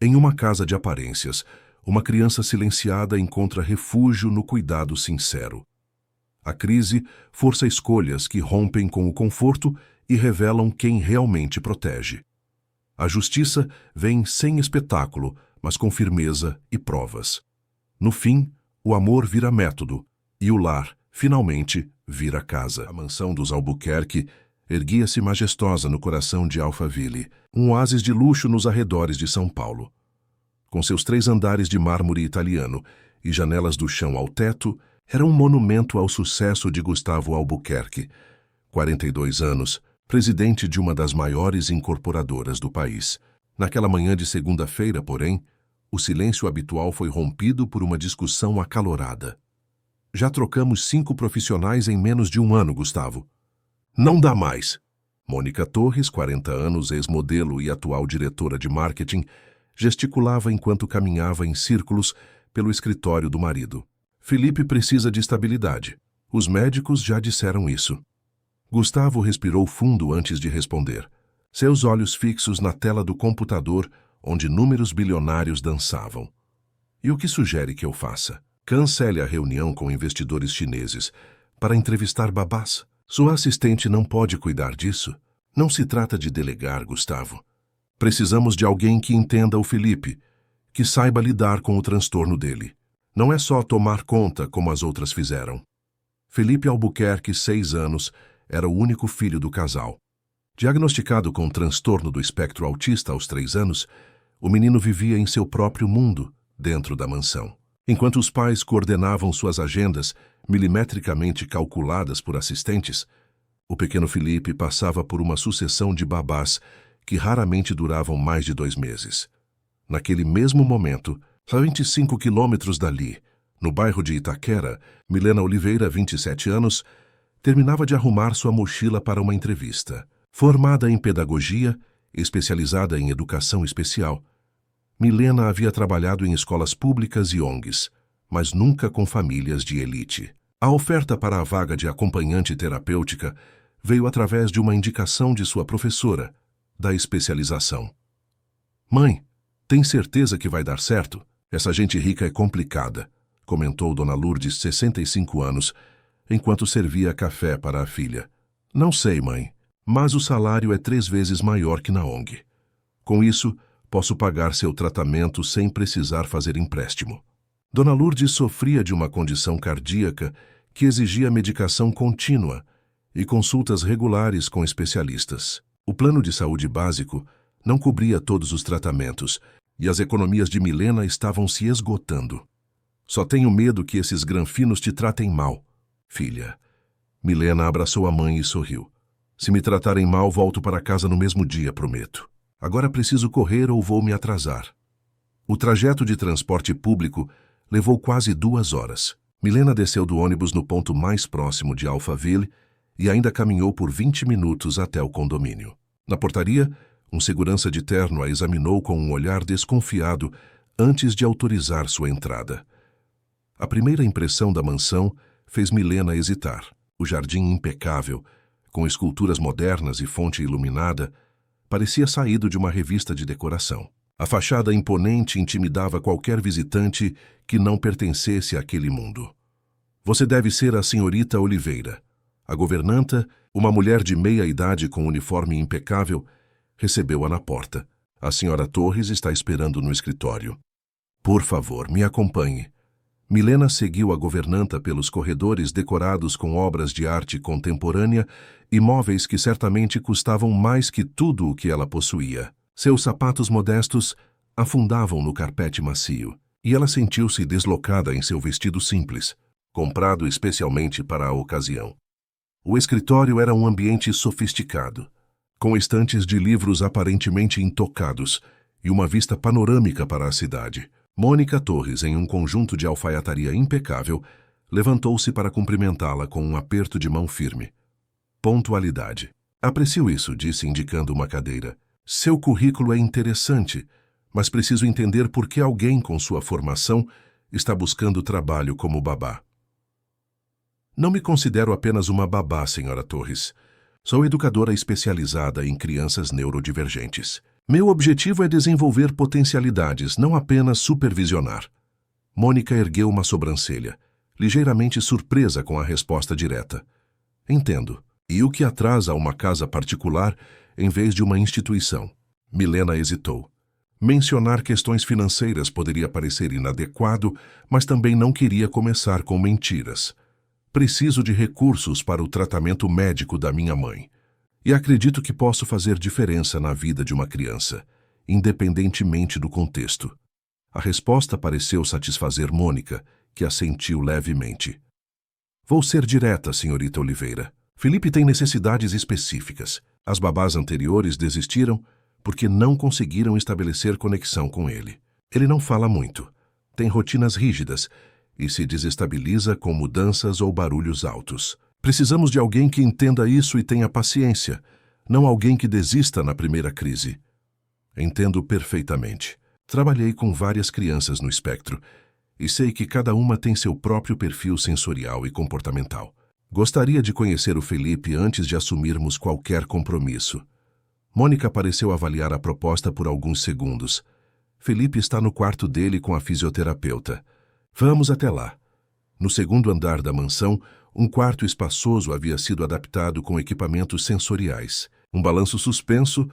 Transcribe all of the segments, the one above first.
Em uma casa de aparências, uma criança silenciada encontra refúgio no cuidado sincero. A crise força escolhas que rompem com o conforto e revelam quem realmente protege. A justiça vem sem espetáculo, mas com firmeza e provas. No fim, o amor vira método e o lar, finalmente, vira casa. A mansão dos Albuquerque erguia-se majestosa no coração de Alphaville, um oásis de luxo nos arredores de São Paulo. Com seus 3 andares de mármore italiano e janelas do chão ao teto, era um monumento ao sucesso de Gustavo Albuquerque, 42 anos, presidente de uma das maiores incorporadoras do país. Naquela manhã de segunda-feira, porém, o silêncio habitual foi rompido por uma discussão acalorada. Já trocamos 5 profissionais em menos de um ano, Gustavo. Não dá mais. Mônica Torres, 40 anos, ex-modelo e atual diretora de marketing, gesticulava enquanto caminhava em círculos pelo escritório do marido. Felipe precisa de estabilidade. Os médicos já disseram isso. Gustavo respirou fundo antes de responder, seus olhos fixos na tela do computador onde números bilionários dançavam. E o que sugere que eu faça? Cancele a reunião com investidores chineses para entrevistar babás. Sua assistente não pode cuidar disso. Não se trata de delegar, Gustavo. Precisamos de alguém que entenda o Felipe, que saiba lidar com o transtorno dele. Não é só tomar conta como as outras fizeram. Felipe Albuquerque, 6 anos, era o único filho do casal. Diagnosticado com transtorno do espectro autista aos 3 anos, o menino vivia em seu próprio mundo, dentro da mansão. Enquanto os pais coordenavam suas agendas, milimetricamente calculadas por assistentes, o pequeno Felipe passava por uma sucessão de babás que raramente duravam mais de 2 meses. Naquele mesmo momento, a 25 quilômetros dali, no bairro de Itaquera, Milena Oliveira, 27 anos, terminava de arrumar sua mochila para uma entrevista. Formada em pedagogia, especializada em educação especial, Milena havia trabalhado em escolas públicas e ONGs, mas nunca com famílias de elite. A oferta para a vaga de acompanhante terapêutica veio através de uma indicação de sua professora, da especialização. Mãe, tem certeza que vai dar certo? Essa gente rica é complicada, comentou Dona Lourdes, 65 anos, enquanto servia café para a filha. Não sei, mãe, mas o salário é 3 vezes maior que na ONG. Com isso, posso pagar seu tratamento sem precisar fazer empréstimo. Dona Lourdes sofria de uma condição cardíaca que exigia medicação contínua e consultas regulares com especialistas. O plano de saúde básico não cobria todos os tratamentos e as economias de Milena estavam se esgotando. Só tenho medo que esses granfinos te tratem mal, filha. Milena abraçou a mãe e sorriu. Se me tratarem mal, volto para casa no mesmo dia, prometo. Agora preciso correr ou vou me atrasar. O trajeto de transporte público levou quase 2 horas. Milena desceu do ônibus no ponto mais próximo de Alphaville e ainda caminhou por 20 minutos até o condomínio. Na portaria, um segurança de terno a examinou com um olhar desconfiado antes de autorizar sua entrada. A primeira impressão da mansão fez Milena hesitar. O jardim impecável, com esculturas modernas e fonte iluminada, parecia saído de uma revista de decoração. A fachada imponente intimidava qualquer visitante que não pertencesse àquele mundo. Você deve ser a senhorita Oliveira. A governanta, uma mulher de meia idade com uniforme impecável, recebeu-a na porta. A senhora Torres está esperando no escritório. Por favor, me acompanhe. Milena seguiu a governanta pelos corredores decorados com obras de arte contemporânea e móveis que certamente custavam mais que tudo o que ela possuía. Seus sapatos modestos afundavam no carpete macio, e ela sentiu-se deslocada em seu vestido simples, comprado especialmente para a ocasião. O escritório era um ambiente sofisticado, com estantes de livros aparentemente intocados e uma vista panorâmica para a cidade. Mônica Torres, em um conjunto de alfaiataria impecável, levantou-se para cumprimentá-la com um aperto de mão firme. Pontualidade. Aprecio isso, disse indicando uma cadeira. Seu currículo é interessante, mas preciso entender por que alguém com sua formação está buscando trabalho como babá. Não me considero apenas uma babá, senhora Torres. Sou educadora especializada em crianças neurodivergentes. Meu objetivo é desenvolver potencialidades, não apenas supervisionar. Mônica ergueu uma sobrancelha, ligeiramente surpresa com a resposta direta. Entendo. E o que atrasa uma casa particular em vez de uma instituição? Milena hesitou. Mencionar questões financeiras poderia parecer inadequado, mas também não queria começar com mentiras. Preciso de recursos para o tratamento médico da minha mãe. E acredito que posso fazer diferença na vida de uma criança, independentemente do contexto. A resposta pareceu satisfazer Mônica, que assentiu levemente. Vou ser direta, senhorita Oliveira. Felipe tem necessidades específicas. As babás anteriores desistiram porque não conseguiram estabelecer conexão com ele. Ele não fala muito, tem rotinas rígidas e se desestabiliza com mudanças ou barulhos altos. Precisamos de alguém que entenda isso e tenha paciência, não alguém que desista na primeira crise. Entendo perfeitamente. Trabalhei com várias crianças no espectro e sei que cada uma tem seu próprio perfil sensorial e comportamental. Gostaria de conhecer o Felipe antes de assumirmos qualquer compromisso. Mônica pareceu avaliar a proposta por alguns segundos. Felipe está no quarto dele com a fisioterapeuta. Vamos até lá. No segundo andar da mansão, um quarto espaçoso havia sido adaptado com equipamentos sensoriais. Um balanço suspenso,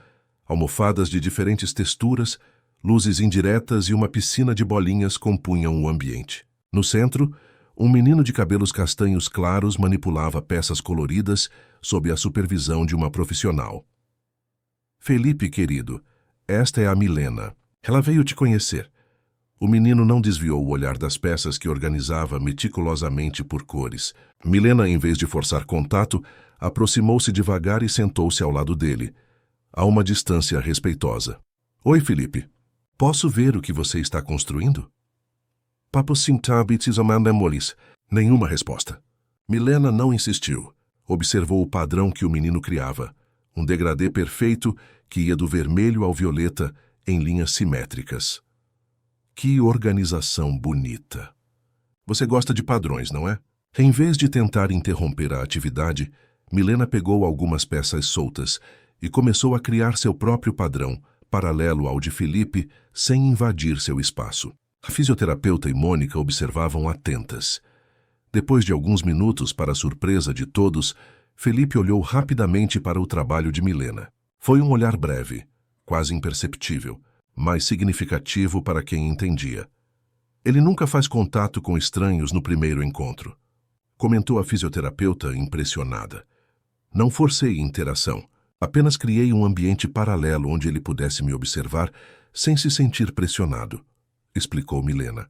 almofadas de diferentes texturas, luzes indiretas e uma piscina de bolinhas compunham o ambiente. No centro, um menino de cabelos castanhos claros manipulava peças coloridas sob a supervisão de uma profissional. Felipe, querido, esta é a Milena. Ela veio te conhecer. O menino não desviou o olhar das peças que organizava meticulosamente por cores. Milena, em vez de forçar contato, aproximou-se devagar e sentou-se ao lado dele, a uma distância respeitosa. Oi, Felipe. Posso ver o que você está construindo? Papo sintabits amandamolis. Nenhuma resposta. Milena não insistiu. Observou o padrão que o menino criava. Um degradê perfeito que ia do vermelho ao violeta em linhas simétricas. Que organização bonita! Você gosta de padrões, não é? Em vez de tentar interromper a atividade, Milena pegou algumas peças soltas e começou a criar seu próprio padrão, paralelo ao de Felipe, sem invadir seu espaço. A fisioterapeuta e Mônica observavam atentas. Depois de alguns minutos, para a surpresa de todos, Felipe olhou rapidamente para o trabalho de Milena. Foi um olhar breve, quase imperceptível, mas significativo para quem entendia. Ele nunca faz contato com estranhos no primeiro encontro, comentou a fisioterapeuta impressionada. Não forcei interação, apenas criei um ambiente paralelo onde ele pudesse me observar sem se sentir pressionado, explicou Milena.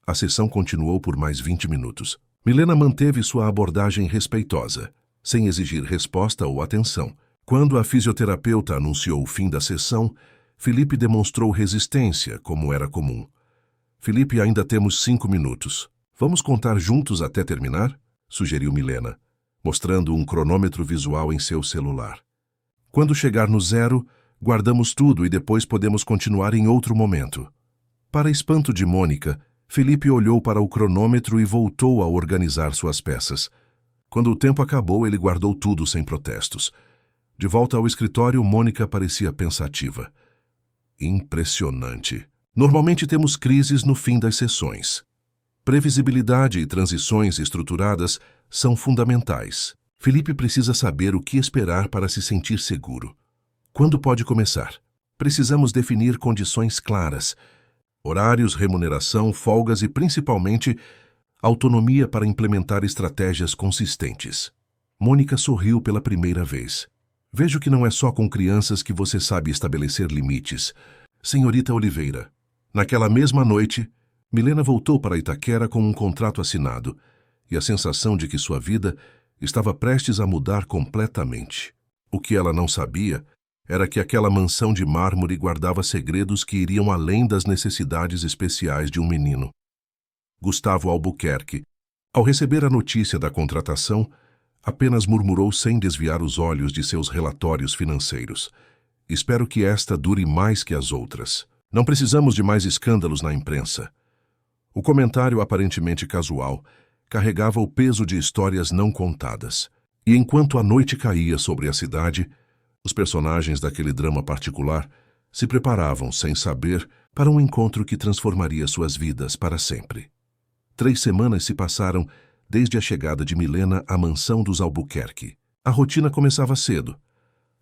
A sessão continuou por mais 20 minutos. Milena manteve sua abordagem respeitosa, sem exigir resposta ou atenção. Quando a fisioterapeuta anunciou o fim da sessão, Felipe demonstrou resistência, como era comum. Felipe, ainda temos 5 minutos. Vamos contar juntos até terminar? Sugeriu Milena, mostrando um cronômetro visual em seu celular. Quando chegar no 0, guardamos tudo e depois podemos continuar em outro momento. Para espanto de Mônica, Felipe olhou para o cronômetro e voltou a organizar suas peças. Quando o tempo acabou, ele guardou tudo sem protestos. De volta ao escritório, Mônica parecia pensativa. Impressionante. Normalmente temos crises no fim das sessões. Previsibilidade e transições estruturadas são fundamentais. Felipe precisa saber o que esperar para se sentir seguro. Quando pode começar? Precisamos definir condições claras. Horários, remuneração, folgas e, principalmente, autonomia para implementar estratégias consistentes. Mônica sorriu pela primeira vez. Vejo que não é só com crianças que você sabe estabelecer limites. Senhorita Oliveira. Naquela mesma noite, Milena voltou para Itaquera com um contrato assinado e a sensação de que sua vida estava prestes a mudar completamente. O que ela não sabia era que aquela mansão de mármore guardava segredos que iriam além das necessidades especiais de um menino. Gustavo Albuquerque, ao receber a notícia da contratação, apenas murmurou sem desviar os olhos de seus relatórios financeiros. Espero que esta dure mais que as outras. Não precisamos de mais escândalos na imprensa. O comentário aparentemente casual carregava o peso de histórias não contadas. E enquanto a noite caía sobre a cidade, os personagens daquele drama particular Se preparavam, sem saber, para um encontro que transformaria suas vidas para sempre. 3 semanas se passaram desde a chegada de Milena à mansão dos Albuquerque. A rotina começava cedo.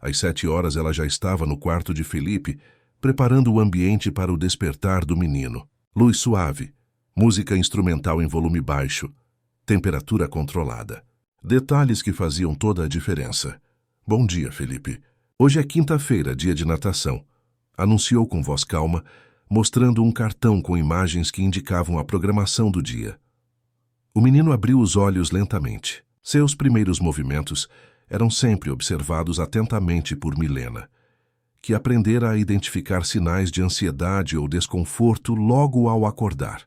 Às 7 horas ela já estava no quarto de Felipe, preparando o ambiente para o despertar do menino. Luz suave, música instrumental em volume baixo, temperatura controlada. Detalhes que faziam toda a diferença. Bom dia, Felipe. Hoje é quinta-feira, dia de natação. Anunciou com voz calma, mostrando um cartão com imagens que indicavam a programação do dia. O menino abriu os olhos lentamente. Seus primeiros movimentos eram sempre observados atentamente por Milena, que aprendera a identificar sinais de ansiedade ou desconforto logo ao acordar.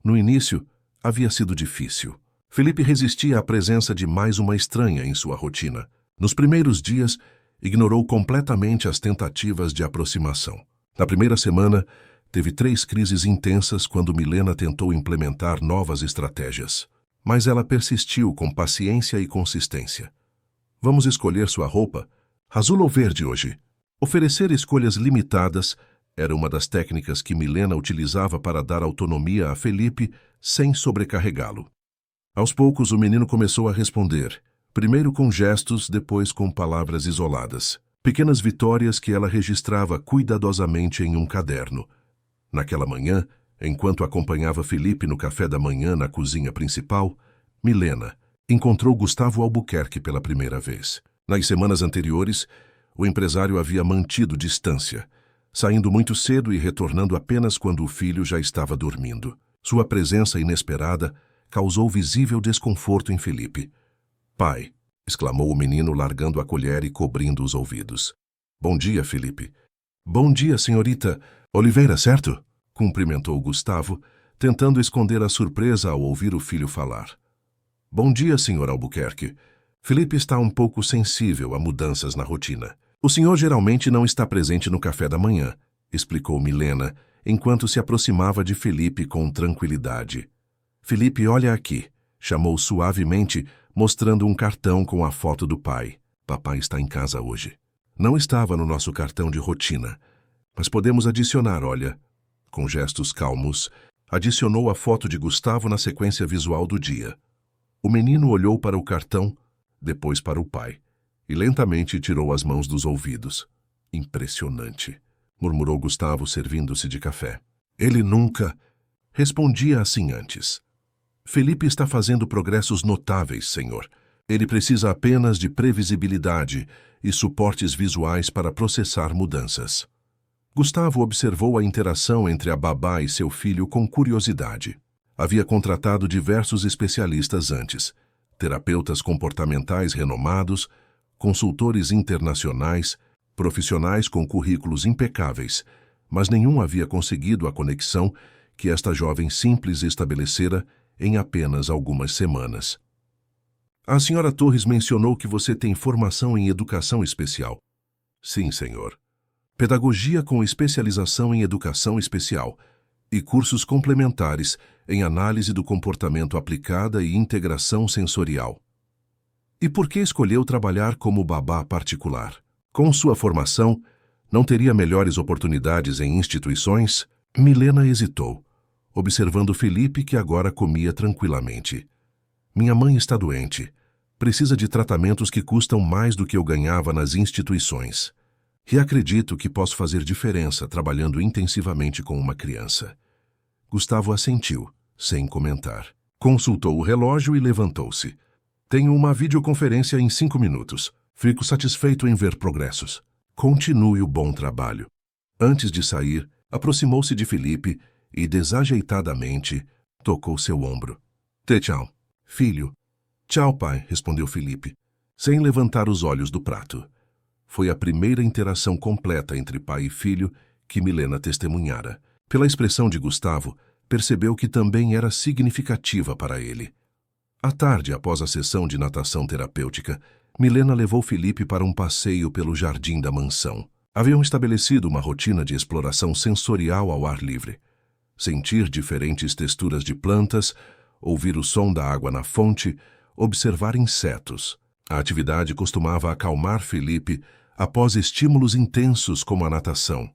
No início, havia sido difícil. Felipe resistia à presença de mais uma estranha em sua rotina. Nos primeiros dias, ignorou completamente as tentativas de aproximação. Na primeira semana, teve 3 crises intensas quando Milena tentou implementar novas estratégias. Mas ela persistiu com paciência e consistência. Vamos escolher sua roupa? Azul ou verde hoje? Oferecer escolhas limitadas era uma das técnicas que Milena utilizava para dar autonomia a Felipe sem sobrecarregá-lo. Aos poucos, o menino começou a responder, primeiro com gestos, depois com palavras isoladas. Pequenas vitórias que ela registrava cuidadosamente em um caderno. Naquela manhã, enquanto acompanhava Felipe no café da manhã na cozinha principal, Milena encontrou Gustavo Albuquerque pela primeira vez. Nas semanas anteriores, o empresário havia mantido distância, saindo muito cedo e retornando apenas quando o filho já estava dormindo. Sua presença inesperada causou visível desconforto em Felipe. "Pai", exclamou o menino, largando a colher e cobrindo os ouvidos. "Bom dia, Felipe." "Bom dia, senhorita Oliveira, certo?" cumprimentou Gustavo, tentando esconder a surpresa ao ouvir o filho falar. "Bom dia, senhor Albuquerque." Felipe está um pouco sensível a mudanças na rotina. "O senhor geralmente não está presente no café da manhã", explicou Milena, enquanto se aproximava de Felipe com tranquilidade. "Felipe, olha aqui", chamou suavemente, mostrando um cartão com a foto do pai. "Papai está em casa hoje." Não estava no nosso cartão de rotina, mas podemos adicionar, olha. Com gestos calmos, adicionou a foto de Gustavo na sequência visual do dia. O menino olhou para o cartão, depois para o pai, e lentamente tirou as mãos dos ouvidos. "Impressionante", murmurou Gustavo, servindo-se de café. Ele nunca respondia assim antes. "Felipe está fazendo progressos notáveis, senhor. Ele precisa apenas de previsibilidade e suportes visuais para processar mudanças." Gustavo observou a interação entre a babá e seu filho com curiosidade. Havia contratado diversos especialistas antes, terapeutas comportamentais renomados, consultores internacionais, profissionais com currículos impecáveis, mas nenhum havia conseguido a conexão que esta jovem simples estabelecera em apenas algumas semanas. "A senhora Torres mencionou que você tem formação em educação especial." "Sim, senhor. Pedagogia com especialização em educação especial e cursos complementares em análise do comportamento aplicada e integração sensorial." "E por que escolheu trabalhar como babá particular? Com sua formação, não teria melhores oportunidades em instituições?" Milena hesitou, observando Felipe, que agora comia tranquilamente. "Minha mãe está doente. Precisa de tratamentos que custam mais do que eu ganhava nas instituições. E acredito que posso fazer diferença trabalhando intensivamente com uma criança." Gustavo assentiu, sem comentar. Consultou o relógio e levantou-se. "Tenho uma videoconferência em 5 minutos. Fico satisfeito em ver progressos. Continue o bom trabalho." Antes de sair, aproximou-se de Felipe e, desajeitadamente, tocou seu ombro. Tchau, filho." "Tchau, pai", respondeu Felipe, sem levantar os olhos do prato. Foi a primeira interação completa entre pai e filho que Milena testemunhara. Pela expressão de Gustavo, percebeu que também era significativa para ele. À tarde, após a sessão de natação terapêutica, Milena levou Felipe para um passeio pelo jardim da mansão. Haviam estabelecido uma rotina de exploração sensorial ao ar livre. Sentir diferentes texturas de plantas, ouvir o som da água na fonte, observar insetos. A atividade costumava acalmar Felipe após estímulos intensos como a natação.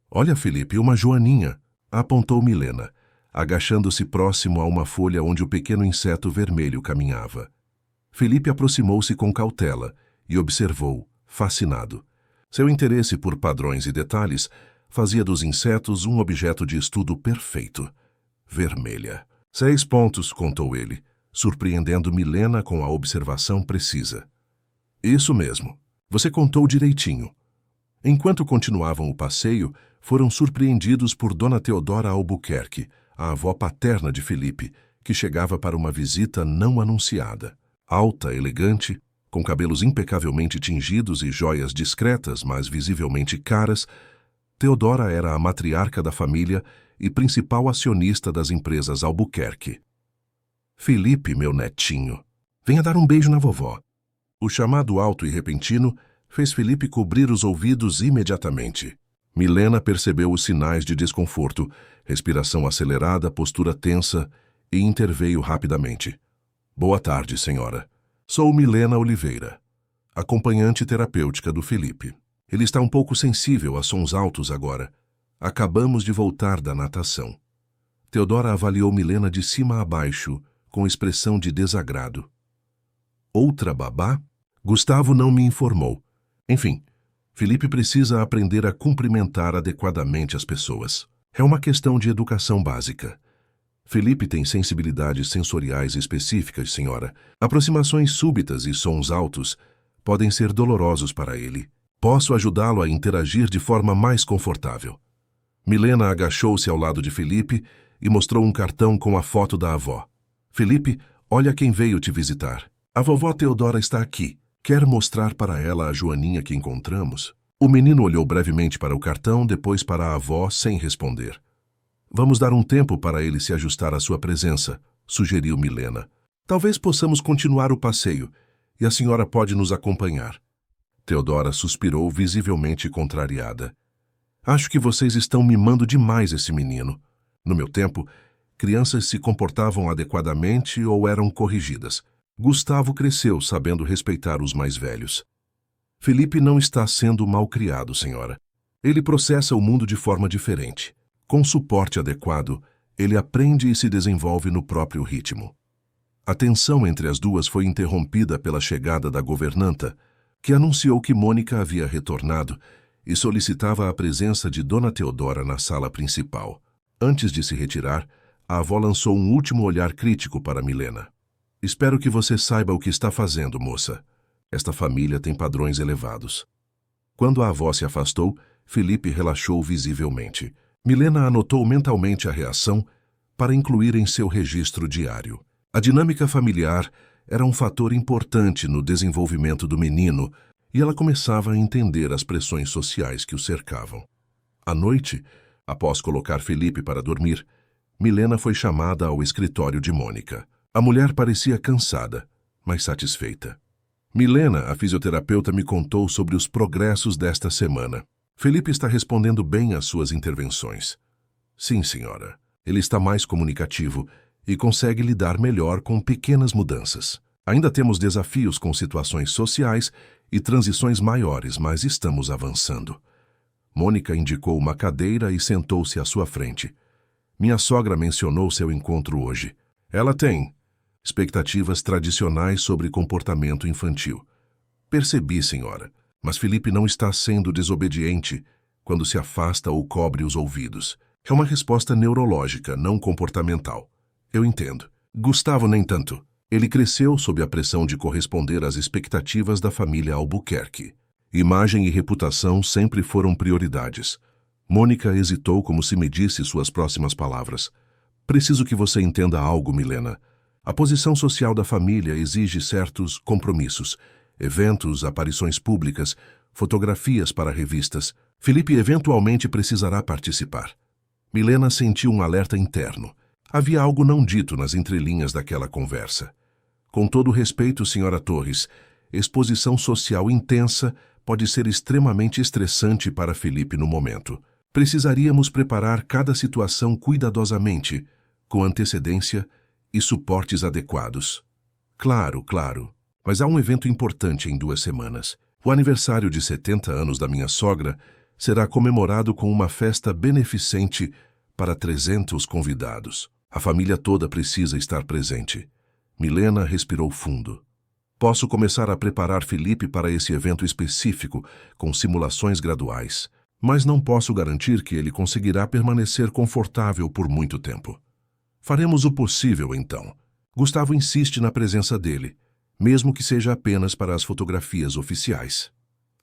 Olha, Felipe, uma joaninha, apontou Milena, agachando-se próximo a uma folha onde o pequeno inseto vermelho caminhava. Felipe aproximou-se com cautela e observou, fascinado. Seu interesse por padrões e detalhes fazia dos insetos um objeto de estudo perfeito. Vermelha. 6 pontos, contou ele, surpreendendo Milena com a observação precisa. Isso mesmo. Você contou direitinho. Enquanto continuavam o passeio, foram surpreendidos por Dona Teodora Albuquerque, a avó paterna de Felipe, que chegava para uma visita não anunciada. Alta, elegante, com cabelos impecavelmente tingidos e joias discretas, mas visivelmente caras, Teodora era a matriarca da família e principal acionista das empresas Albuquerque. Felipe, meu netinho, venha dar um beijo na vovó. O chamado alto e repentino fez Felipe cobrir os ouvidos imediatamente. Milena percebeu os sinais de desconforto, respiração acelerada, postura tensa, e interveio rapidamente. Boa tarde, senhora. Sou Milena Oliveira, acompanhante terapêutica do Felipe. Ele está um pouco sensível a sons altos agora. Acabamos de voltar da natação. Teodora avaliou Milena de cima a baixo, com expressão de desagrado. Outra babá? Gustavo não me informou. Enfim, Felipe precisa aprender a cumprimentar adequadamente as pessoas. É uma questão de educação básica. Felipe tem sensibilidades sensoriais específicas, senhora. Aproximações súbitas e sons altos podem ser dolorosos para ele. Posso ajudá-lo a interagir de forma mais confortável. Milena agachou-se ao lado de Felipe e mostrou um cartão com a foto da avó. Felipe, olha quem veio te visitar. A vovó Teodora está aqui. Quer mostrar para ela a joaninha que encontramos? O menino olhou brevemente para o cartão, depois para a avó, sem responder. Vamos dar um tempo para ele se ajustar à sua presença, sugeriu Milena. Talvez possamos continuar o passeio, e a senhora pode nos acompanhar. Teodora suspirou, visivelmente contrariada. Acho que vocês estão mimando demais esse menino. No meu tempo, crianças se comportavam adequadamente ou eram corrigidas. Gustavo cresceu sabendo respeitar os mais velhos. Felipe não está sendo malcriado, senhora. Ele processa o mundo de forma diferente. Com suporte adequado, ele aprende e se desenvolve no próprio ritmo. A tensão entre as duas foi interrompida pela chegada da governanta, que anunciou que Mônica havia retornado e solicitava a presença de Dona Teodora na sala principal. Antes de se retirar, a avó lançou um último olhar crítico para Milena. Espero que você saiba o que está fazendo, moça. Esta família tem padrões elevados. Quando a avó se afastou, Felipe relaxou visivelmente. Milena anotou mentalmente a reação para incluir em seu registro diário. A dinâmica familiar era um fator importante no desenvolvimento do menino e ela começava a entender as pressões sociais que o cercavam. À noite, após colocar Felipe para dormir, Milena foi chamada ao escritório de Mônica. A mulher parecia cansada, mas satisfeita. Milena, a fisioterapeuta, me contou sobre os progressos desta semana. Felipe está respondendo bem às suas intervenções. Sim, senhora. Ele está mais comunicativo e consegue lidar melhor com pequenas mudanças. Ainda temos desafios com situações sociais e transições maiores, mas estamos avançando. Mônica indicou uma cadeira e sentou-se à sua frente. Minha sogra mencionou seu encontro hoje. Ela tem expectativas tradicionais sobre comportamento infantil. Percebi, senhora, mas Felipe não está sendo desobediente quando se afasta ou cobre os ouvidos. É uma resposta neurológica, não comportamental. Eu entendo. Gustavo nem tanto. Ele cresceu sob a pressão de corresponder às expectativas da família Albuquerque. Imagem e reputação sempre foram prioridades. Mônica hesitou como se medisse suas próximas palavras. Preciso que você entenda algo, Milena. A posição social da família exige certos compromissos. Eventos, aparições públicas, fotografias para revistas. Felipe eventualmente precisará participar. Milena sentiu um alerta interno. Havia algo não dito nas entrelinhas daquela conversa. Com todo respeito, senhora Torres, exposição social intensa pode ser extremamente estressante para Felipe no momento. Precisaríamos preparar cada situação cuidadosamente, com antecedência e suportes adequados. Claro, claro. Mas há um evento importante em 2 semanas. O aniversário de 70 anos da minha sogra será comemorado com uma festa beneficente para 300 convidados. A família toda precisa estar presente. Milena respirou fundo. Posso começar a preparar Felipe para esse evento específico, com simulações graduais, mas não posso garantir que ele conseguirá permanecer confortável por muito tempo. Faremos o possível, então. Gustavo insiste na presença dele, mesmo que seja apenas para as fotografias oficiais.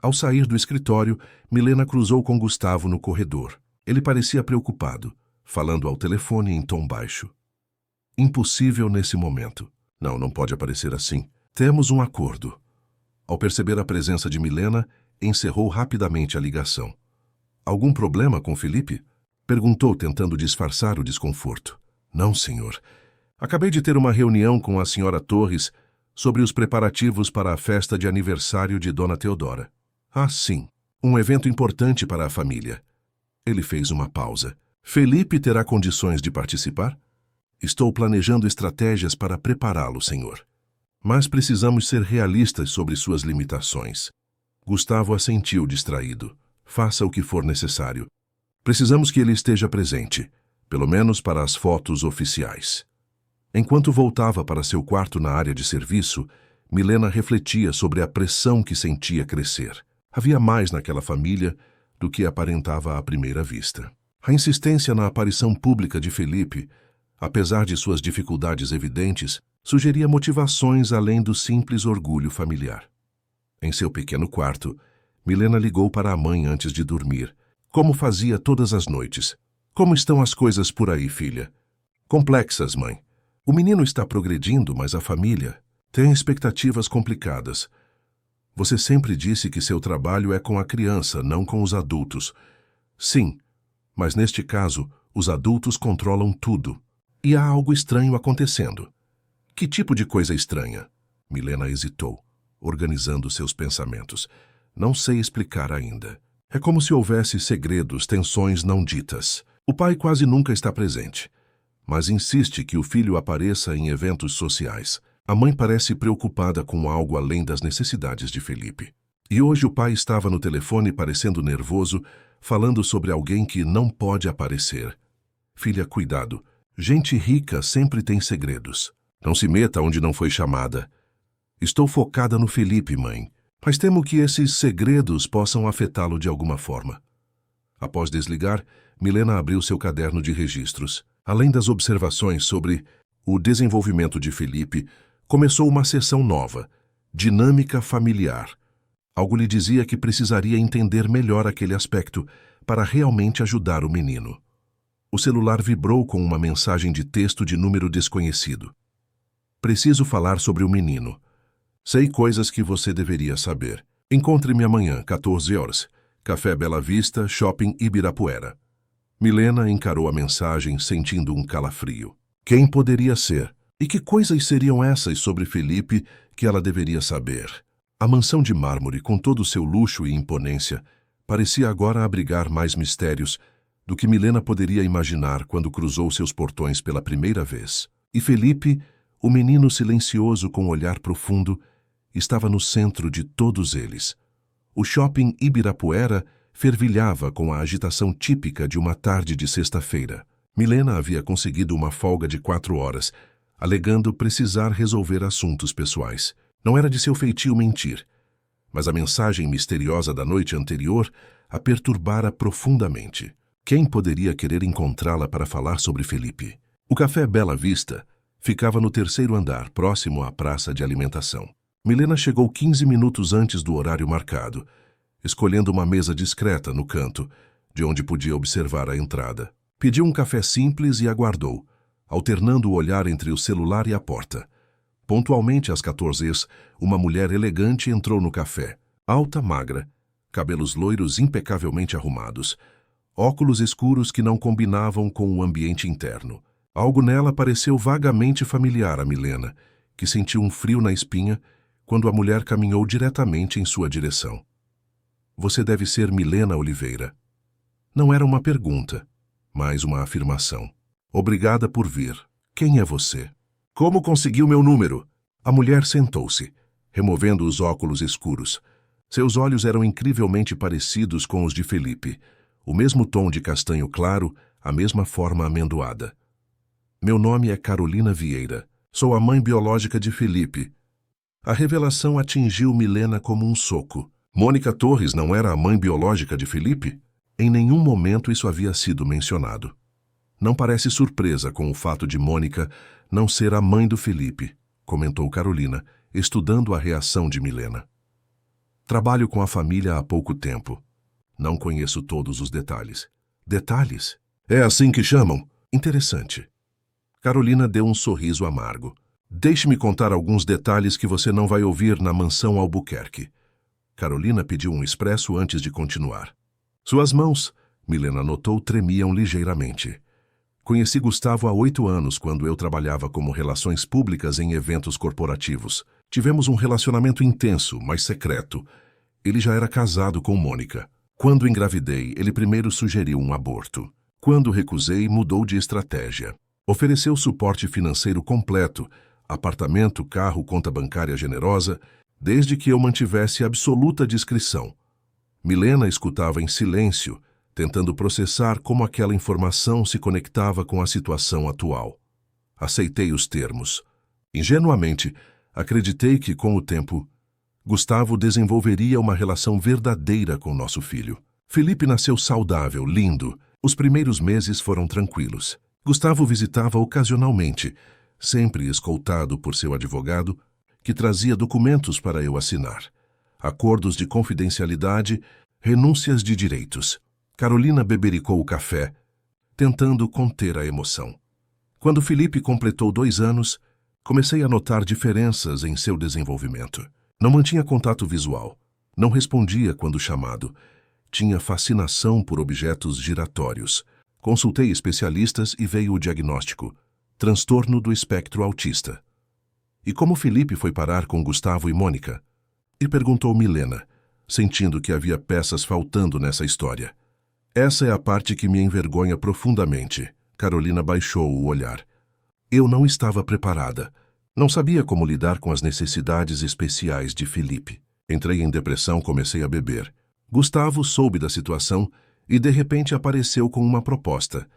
Ao sair do escritório, Milena cruzou com Gustavo no corredor. Ele parecia preocupado, falando ao telefone em tom baixo. Impossível nesse momento. Não pode aparecer assim. Temos um acordo. Ao perceber a presença de Milena, encerrou rapidamente a ligação. Algum problema com Felipe? Perguntou, tentando disfarçar o desconforto. Não, senhor. Acabei de ter uma reunião com a senhora Torres sobre os preparativos para a festa de aniversário de Dona Teodora. Ah, sim. Um evento importante para a família. Ele fez uma pausa. Felipe terá condições de participar? Estou planejando estratégias para prepará-lo, senhor. Mas precisamos ser realistas sobre suas limitações. Gustavo assentiu distraído. Faça o que for necessário. Precisamos que ele esteja presente, pelo menos para as fotos oficiais. Enquanto voltava para seu quarto na área de serviço, Milena refletia sobre a pressão que sentia crescer. Havia mais naquela família do que aparentava à primeira vista. A insistência na aparição pública de Felipe, apesar de suas dificuldades evidentes, sugeria motivações além do simples orgulho familiar. Em seu pequeno quarto, Milena ligou para a mãe antes de dormir, como fazia todas as noites. Como estão as coisas por aí, filha? Complexas, mãe. O menino está progredindo, mas a família tem expectativas complicadas. Você sempre disse que seu trabalho é com a criança, não com os adultos. Sim, mas neste caso, os adultos controlam tudo. E há algo estranho acontecendo. Que tipo de coisa estranha? Milena hesitou, organizando seus pensamentos. Não sei explicar ainda. É como se houvesse segredos, tensões não ditas. O pai quase nunca está presente, mas insiste que o filho apareça em eventos sociais. A mãe parece preocupada com algo além das necessidades de Felipe. E hoje o pai estava no telefone parecendo nervoso, falando sobre alguém que não pode aparecer. Filha, cuidado. Gente rica sempre tem segredos. Não se meta onde não foi chamada. Estou focada no Felipe, mãe, mas temo que esses segredos possam afetá-lo de alguma forma. Após desligar, Milena abriu seu caderno de registros. Além das observações sobre o desenvolvimento de Felipe, começou uma seção nova, dinâmica familiar. Algo lhe dizia que precisaria entender melhor aquele aspecto para realmente ajudar o menino. O celular vibrou com uma mensagem de texto de número desconhecido. Preciso falar sobre o menino. Sei coisas que você deveria saber. Encontre-me amanhã, 14 horas. Café Bela Vista, Shopping Ibirapuera. Milena encarou a mensagem sentindo um calafrio. Quem poderia ser? E que coisas seriam essas sobre Felipe que ela deveria saber? A mansão de mármore, com todo o seu luxo e imponência, parecia agora abrigar mais mistérios do que Milena poderia imaginar quando cruzou seus portões pela primeira vez. E Felipe, o menino silencioso com olhar profundo, estava no centro de todos eles. O shopping Ibirapuera fervilhava com a agitação típica de uma tarde de sexta-feira. Milena havia conseguido uma folga de 4 horas, alegando precisar resolver assuntos pessoais. Não era de seu feitio mentir, mas a mensagem misteriosa da noite anterior a perturbara profundamente. Quem poderia querer encontrá-la para falar sobre Felipe? O Café Bela Vista ficava no 3º andar, próximo à praça de alimentação. Milena chegou 15 minutos antes do horário marcado, escolhendo uma mesa discreta no canto, de onde podia observar a entrada. Pediu um café simples e aguardou, alternando o olhar entre o celular e a porta. Pontualmente às 14h, uma mulher elegante entrou no café, alta, magra, cabelos loiros impecavelmente arrumados, óculos escuros que não combinavam com o ambiente interno. Algo nela pareceu vagamente familiar a Milena, que sentiu um frio na espinha quando a mulher caminhou diretamente em sua direção. Você deve ser Milena Oliveira. Não era uma pergunta, mas uma afirmação. Obrigada por vir. Quem é você? Como conseguiu meu número? A mulher sentou-se, removendo os óculos escuros. Seus olhos eram incrivelmente parecidos com os de Felipe, o mesmo tom de castanho claro, a mesma forma amendoada. Meu nome é Carolina Vieira. Sou a mãe biológica de Felipe. A revelação atingiu Milena como um soco. Mônica Torres não era a mãe biológica de Felipe? Em nenhum momento isso havia sido mencionado. Não parece surpresa com o fato de Mônica não ser a mãe do Felipe, comentou Carolina, estudando a reação de Milena. Trabalho com a família há pouco tempo. Não conheço todos os detalhes. Detalhes? É assim que chamam? Interessante. Carolina deu um sorriso amargo. Deixe-me contar alguns detalhes que você não vai ouvir na mansão Albuquerque. Carolina pediu um expresso antes de continuar. Suas mãos, Milena notou, tremiam ligeiramente. Conheci Gustavo há 8 anos, quando eu trabalhava como relações públicas em eventos corporativos. Tivemos um relacionamento intenso, mas secreto. Ele já era casado com Mônica. Quando engravidei, ele primeiro sugeriu um aborto. Quando recusei, mudou de estratégia. Ofereceu suporte financeiro completo, apartamento, carro, conta bancária generosa, desde que eu mantivesse absoluta discrição. Milena escutava em silêncio, tentando processar como aquela informação se conectava com a situação atual. Aceitei os termos. Ingenuamente, acreditei que, com o tempo, Gustavo desenvolveria uma relação verdadeira com nosso filho. Felipe nasceu saudável, lindo. Os primeiros meses foram tranquilos. Gustavo visitava ocasionalmente, sempre escoltado por seu advogado, que trazia documentos para eu assinar. Acordos de confidencialidade, renúncias de direitos. Carolina bebericou o café, tentando conter a emoção. Quando Felipe completou 2 anos, comecei a notar diferenças em seu desenvolvimento. Não mantinha contato visual, não respondia quando chamado, tinha fascinação por objetos giratórios. Consultei especialistas e veio o diagnóstico: transtorno do espectro autista. E como Felipe foi parar com Gustavo e Mônica? E perguntou Milena, sentindo que havia peças faltando nessa história. Essa é a parte que me envergonha profundamente. Carolina baixou o olhar. Eu não estava preparada. Não sabia como lidar com as necessidades especiais de Felipe. Entrei em depressão, comecei a beber. Gustavo soube da situação e de repente apareceu com uma proposta.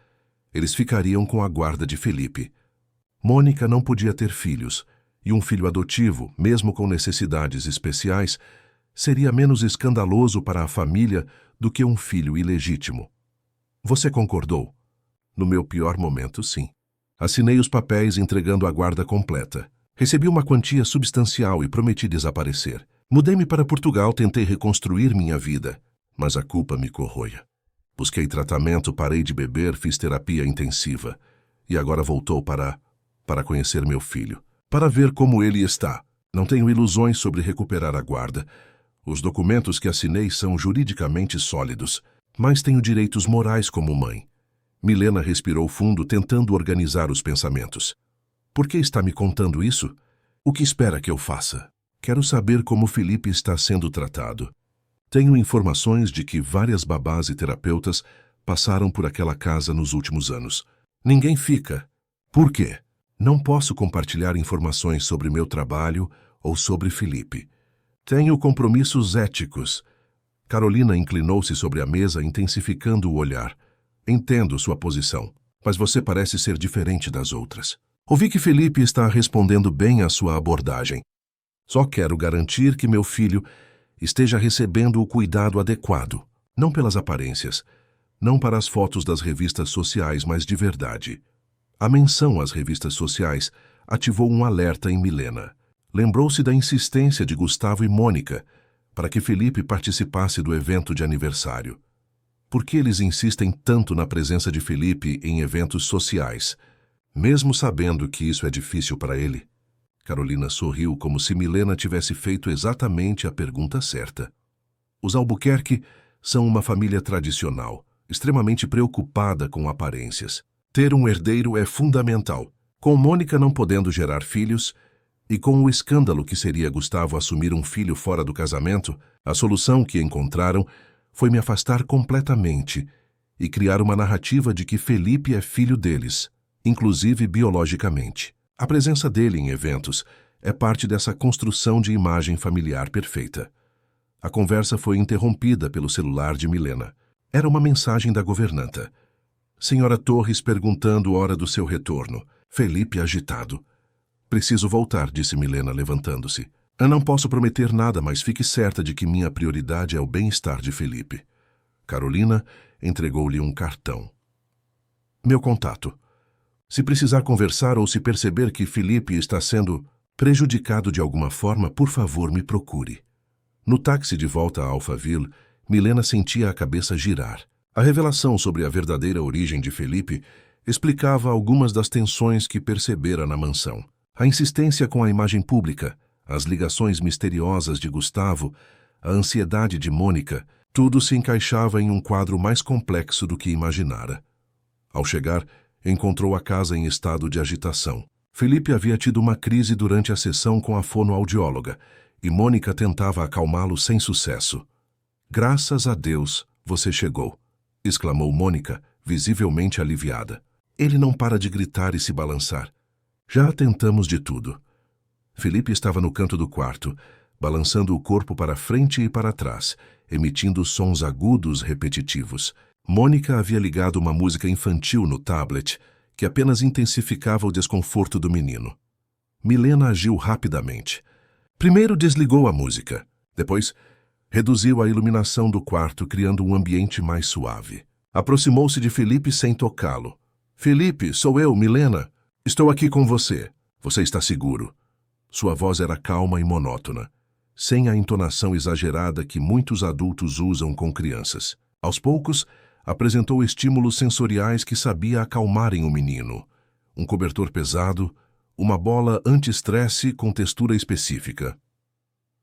Eles ficariam com a guarda de Felipe. Mônica não podia ter filhos, e um filho adotivo, mesmo com necessidades especiais, seria menos escandaloso para a família do que um filho ilegítimo. Você concordou? No meu pior momento, sim. Assinei os papéis entregando a guarda completa. Recebi uma quantia substancial e prometi desaparecer. Mudei-me para Portugal, tentei reconstruir minha vida, mas a culpa me corroia. Busquei tratamento, parei de beber, fiz terapia intensiva. E agora voltou para conhecer meu filho, para ver como ele está. Não tenho ilusões sobre recuperar a guarda. Os documentos que assinei são juridicamente sólidos, mas tenho direitos morais como mãe. Milena respirou fundo, tentando organizar os pensamentos. Por que está me contando isso? O que espera que eu faça? Quero saber como Felipe está sendo tratado. Tenho informações de que várias babás e terapeutas passaram por aquela casa nos últimos anos. Ninguém fica. Por quê? Não posso compartilhar informações sobre meu trabalho ou sobre Felipe. Tenho compromissos éticos. Carolina inclinou-se sobre a mesa, intensificando o olhar. Entendo sua posição, mas você parece ser diferente das outras. Ouvi que Felipe está respondendo bem à sua abordagem. Só quero garantir que meu filho esteja recebendo o cuidado adequado, não pelas aparências, não para as fotos das revistas sociais, mas de verdade. A menção às revistas sociais ativou um alerta em Milena. Lembrou-se da insistência de Gustavo e Mônica para que Felipe participasse do evento de aniversário. Por que eles insistem tanto na presença de Felipe em eventos sociais, mesmo sabendo que isso é difícil para ele? Carolina sorriu como se Milena tivesse feito exatamente a pergunta certa. Os Albuquerque são uma família tradicional, extremamente preocupada com aparências. Ter um herdeiro é fundamental. Com Mônica não podendo gerar filhos, e com o escândalo que seria Gustavo assumir um filho fora do casamento, a solução que encontraram foi me afastar completamente e criar uma narrativa de que Felipe é filho deles, inclusive biologicamente. A presença dele em eventos é parte dessa construção de imagem familiar perfeita. A conversa foi interrompida pelo celular de Milena. Era uma mensagem da governanta. Senhora Torres perguntando hora do seu retorno. Felipe agitado. Preciso voltar, disse Milena, levantando-se. Eu não posso prometer nada, mas fique certa de que minha prioridade é o bem-estar de Felipe. Carolina entregou-lhe um cartão. Meu contato. Se precisar conversar ou se perceber que Felipe está sendo prejudicado de alguma forma, por favor, me procure. No táxi de volta a Alphaville, Milena sentia a cabeça girar. A revelação sobre a verdadeira origem de Felipe explicava algumas das tensões que percebera na mansão. A insistência com a imagem pública, as ligações misteriosas de Gustavo, a ansiedade de Mônica, tudo se encaixava em um quadro mais complexo do que imaginara. Ao chegar, encontrou a casa em estado de agitação. Felipe havia tido uma crise durante a sessão com a fonoaudióloga, e Mônica tentava acalmá-lo sem sucesso. Graças a Deus, você chegou, exclamou Mônica, visivelmente aliviada. Ele não para de gritar e se balançar. Já tentamos de tudo. Felipe estava no canto do quarto, balançando o corpo para frente e para trás, emitindo sons agudos repetitivos. Mônica havia ligado uma música infantil no tablet, que apenas intensificava o desconforto do menino. Milena agiu rapidamente. Primeiro desligou a música. Depois, reduziu a iluminação do quarto, criando um ambiente mais suave. Aproximou-se de Felipe sem tocá-lo. Felipe, sou eu, Milena. Estou aqui com você. Você está seguro. Sua voz era calma e monótona, sem a entonação exagerada que muitos adultos usam com crianças. Aos poucos, apresentou estímulos sensoriais que sabia acalmarem o menino. Um cobertor pesado, uma bola anti-estresse com textura específica.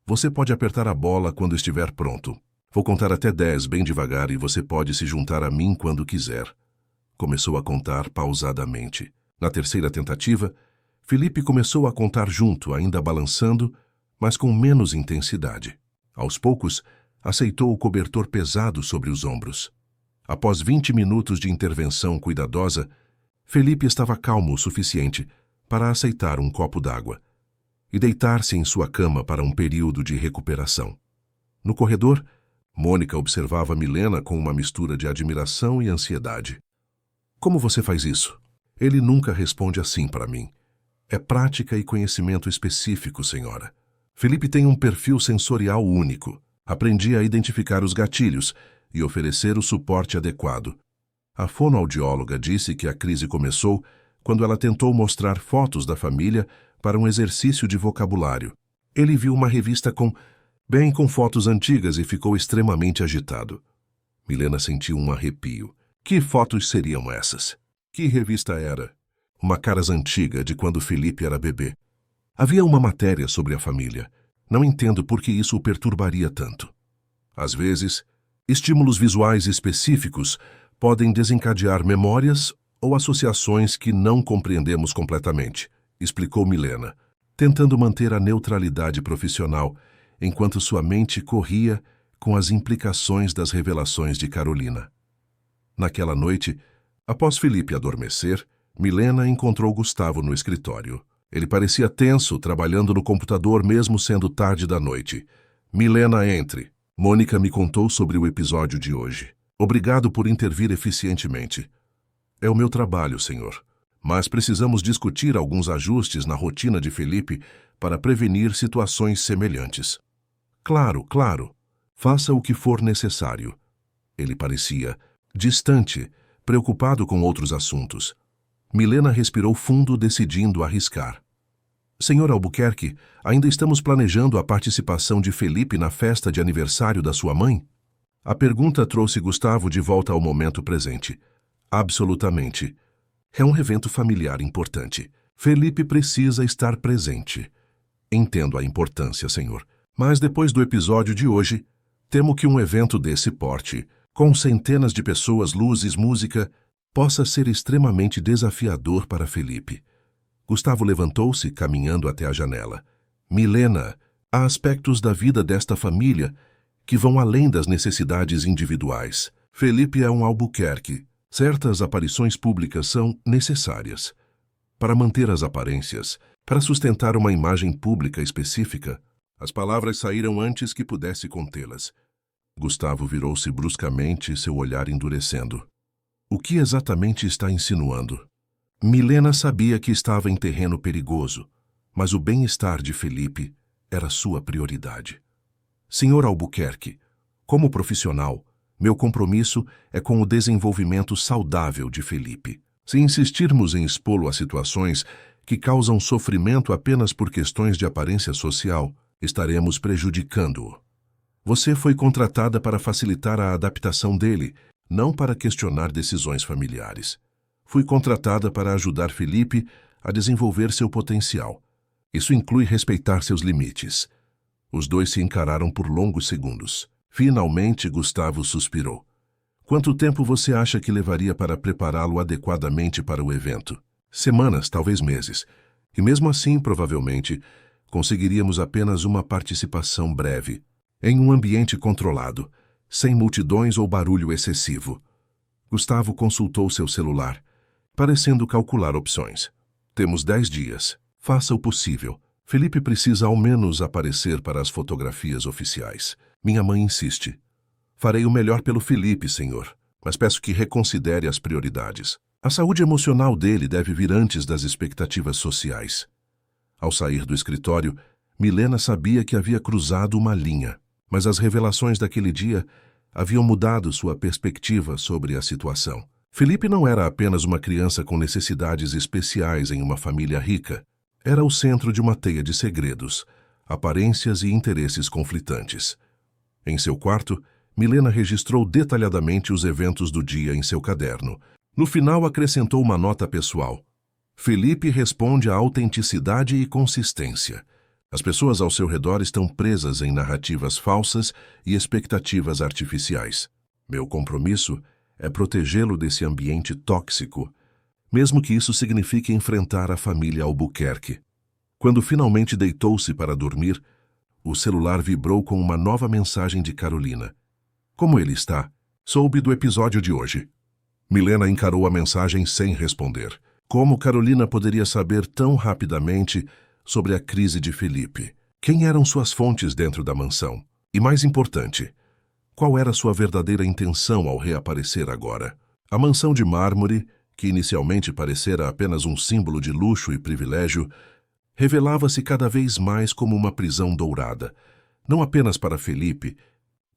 Você pode apertar a bola quando estiver pronto. Vou contar até 10 bem devagar e você pode se juntar a mim quando quiser. Começou a contar pausadamente. Na terceira tentativa, Felipe começou a contar junto, ainda balançando, mas com menos intensidade. Aos poucos, aceitou o cobertor pesado sobre os ombros. Após 20 minutos de intervenção cuidadosa, Felipe estava calmo o suficiente para aceitar um copo d'água e deitar-se em sua cama para um período de recuperação. No corredor, Mônica observava Milena com uma mistura de admiração e ansiedade. Como você faz isso? Ele nunca responde assim para mim. É prática e conhecimento específico, senhora. Felipe tem um perfil sensorial único. Aprendi a identificar os gatilhos e oferecer o suporte adequado. A fonoaudióloga disse que a crise começou quando ela tentou mostrar fotos da família para um exercício de vocabulário. Ele viu uma revista com fotos antigas e ficou extremamente agitado. Milena sentiu um arrepio. Que fotos seriam essas? Que revista era? Uma caras antiga de quando Felipe era bebê. Havia uma matéria sobre a família. Não entendo por que isso o perturbaria tanto. Às vezes, estímulos visuais específicos podem desencadear memórias ou associações que não compreendemos completamente, explicou Milena, tentando manter a neutralidade profissional, enquanto sua mente corria com as implicações das revelações de Carolina. Naquela noite, após Felipe adormecer, Milena encontrou Gustavo no escritório. Ele parecia tenso, trabalhando no computador mesmo sendo tarde da noite. Milena, entre. Mônica me contou sobre o episódio de hoje. Obrigado por intervir eficientemente. É o meu trabalho, senhor. Mas precisamos discutir alguns ajustes na rotina de Felipe para prevenir situações semelhantes. Claro, claro. Faça o que for necessário. Ele parecia distante, preocupado com outros assuntos. Milena respirou fundo, decidindo arriscar. Senhor Albuquerque, ainda estamos planejando a participação de Felipe na festa de aniversário da sua mãe? A pergunta trouxe Gustavo de volta ao momento presente. Absolutamente. É um evento familiar importante. Felipe precisa estar presente. Entendo a importância, senhor. Mas depois do episódio de hoje, temo que um evento desse porte, com centenas de pessoas, luzes, música, possa ser extremamente desafiador para Felipe. Gustavo levantou-se, caminhando até a janela. Milena, há aspectos da vida desta família que vão além das necessidades individuais. Felipe é um Albuquerque. Certas aparições públicas são necessárias. Para manter as aparências, para sustentar uma imagem pública específica, As palavras saíram antes que pudesse contê-las. Gustavo virou-se bruscamente, seu olhar endurecendo. O que exatamente está insinuando? Milena sabia que estava em terreno perigoso, mas o bem-estar de Felipe era sua prioridade. Senhor Albuquerque, como profissional, meu compromisso é com o desenvolvimento saudável de Felipe. Se insistirmos em expô-lo a situações que causam sofrimento apenas por questões de aparência social, estaremos prejudicando-o. Você foi contratada para facilitar a adaptação dele, não para questionar decisões familiares. Fui contratada para ajudar Felipe a desenvolver seu potencial. Isso inclui respeitar seus limites. Os dois se encararam por longos segundos. Finalmente, Gustavo suspirou. Quanto tempo você acha que levaria para prepará-lo adequadamente para o evento? Semanas, talvez meses. E mesmo assim, provavelmente, conseguiríamos apenas uma participação breve, em um ambiente controlado, sem multidões ou barulho excessivo. Gustavo consultou seu celular, parecendo calcular opções. Temos 10 dias. Faça o possível. Felipe precisa ao menos aparecer para as fotografias oficiais. Minha mãe insiste. Farei o melhor pelo Felipe, senhor, mas peço que reconsidere as prioridades. A saúde emocional dele deve vir antes das expectativas sociais. Ao sair do escritório, Milena sabia que havia cruzado uma linha, mas as revelações daquele dia haviam mudado sua perspectiva sobre a situação. Felipe não era apenas uma criança com necessidades especiais em uma família rica. Era o centro de uma teia de segredos, aparências e interesses conflitantes. Em seu quarto, Milena registrou detalhadamente os eventos do dia em seu caderno. No final, acrescentou uma nota pessoal. Felipe responde à autenticidade e consistência. As pessoas ao seu redor estão presas em narrativas falsas e expectativas artificiais. Meu compromisso é protegê-lo desse ambiente tóxico, mesmo que isso signifique enfrentar a família Albuquerque. Quando finalmente deitou-se para dormir, o celular vibrou com uma nova mensagem de Carolina. Como ele está? Soube do episódio de hoje. Milena encarou a mensagem sem responder. Como Carolina poderia saber tão rapidamente sobre a crise de Felipe? Quem eram suas fontes dentro da mansão? E mais importante, qual era sua verdadeira intenção ao reaparecer agora? A mansão de mármore, que inicialmente parecera apenas um símbolo de luxo e privilégio, revelava-se cada vez mais como uma prisão dourada, não apenas para Felipe,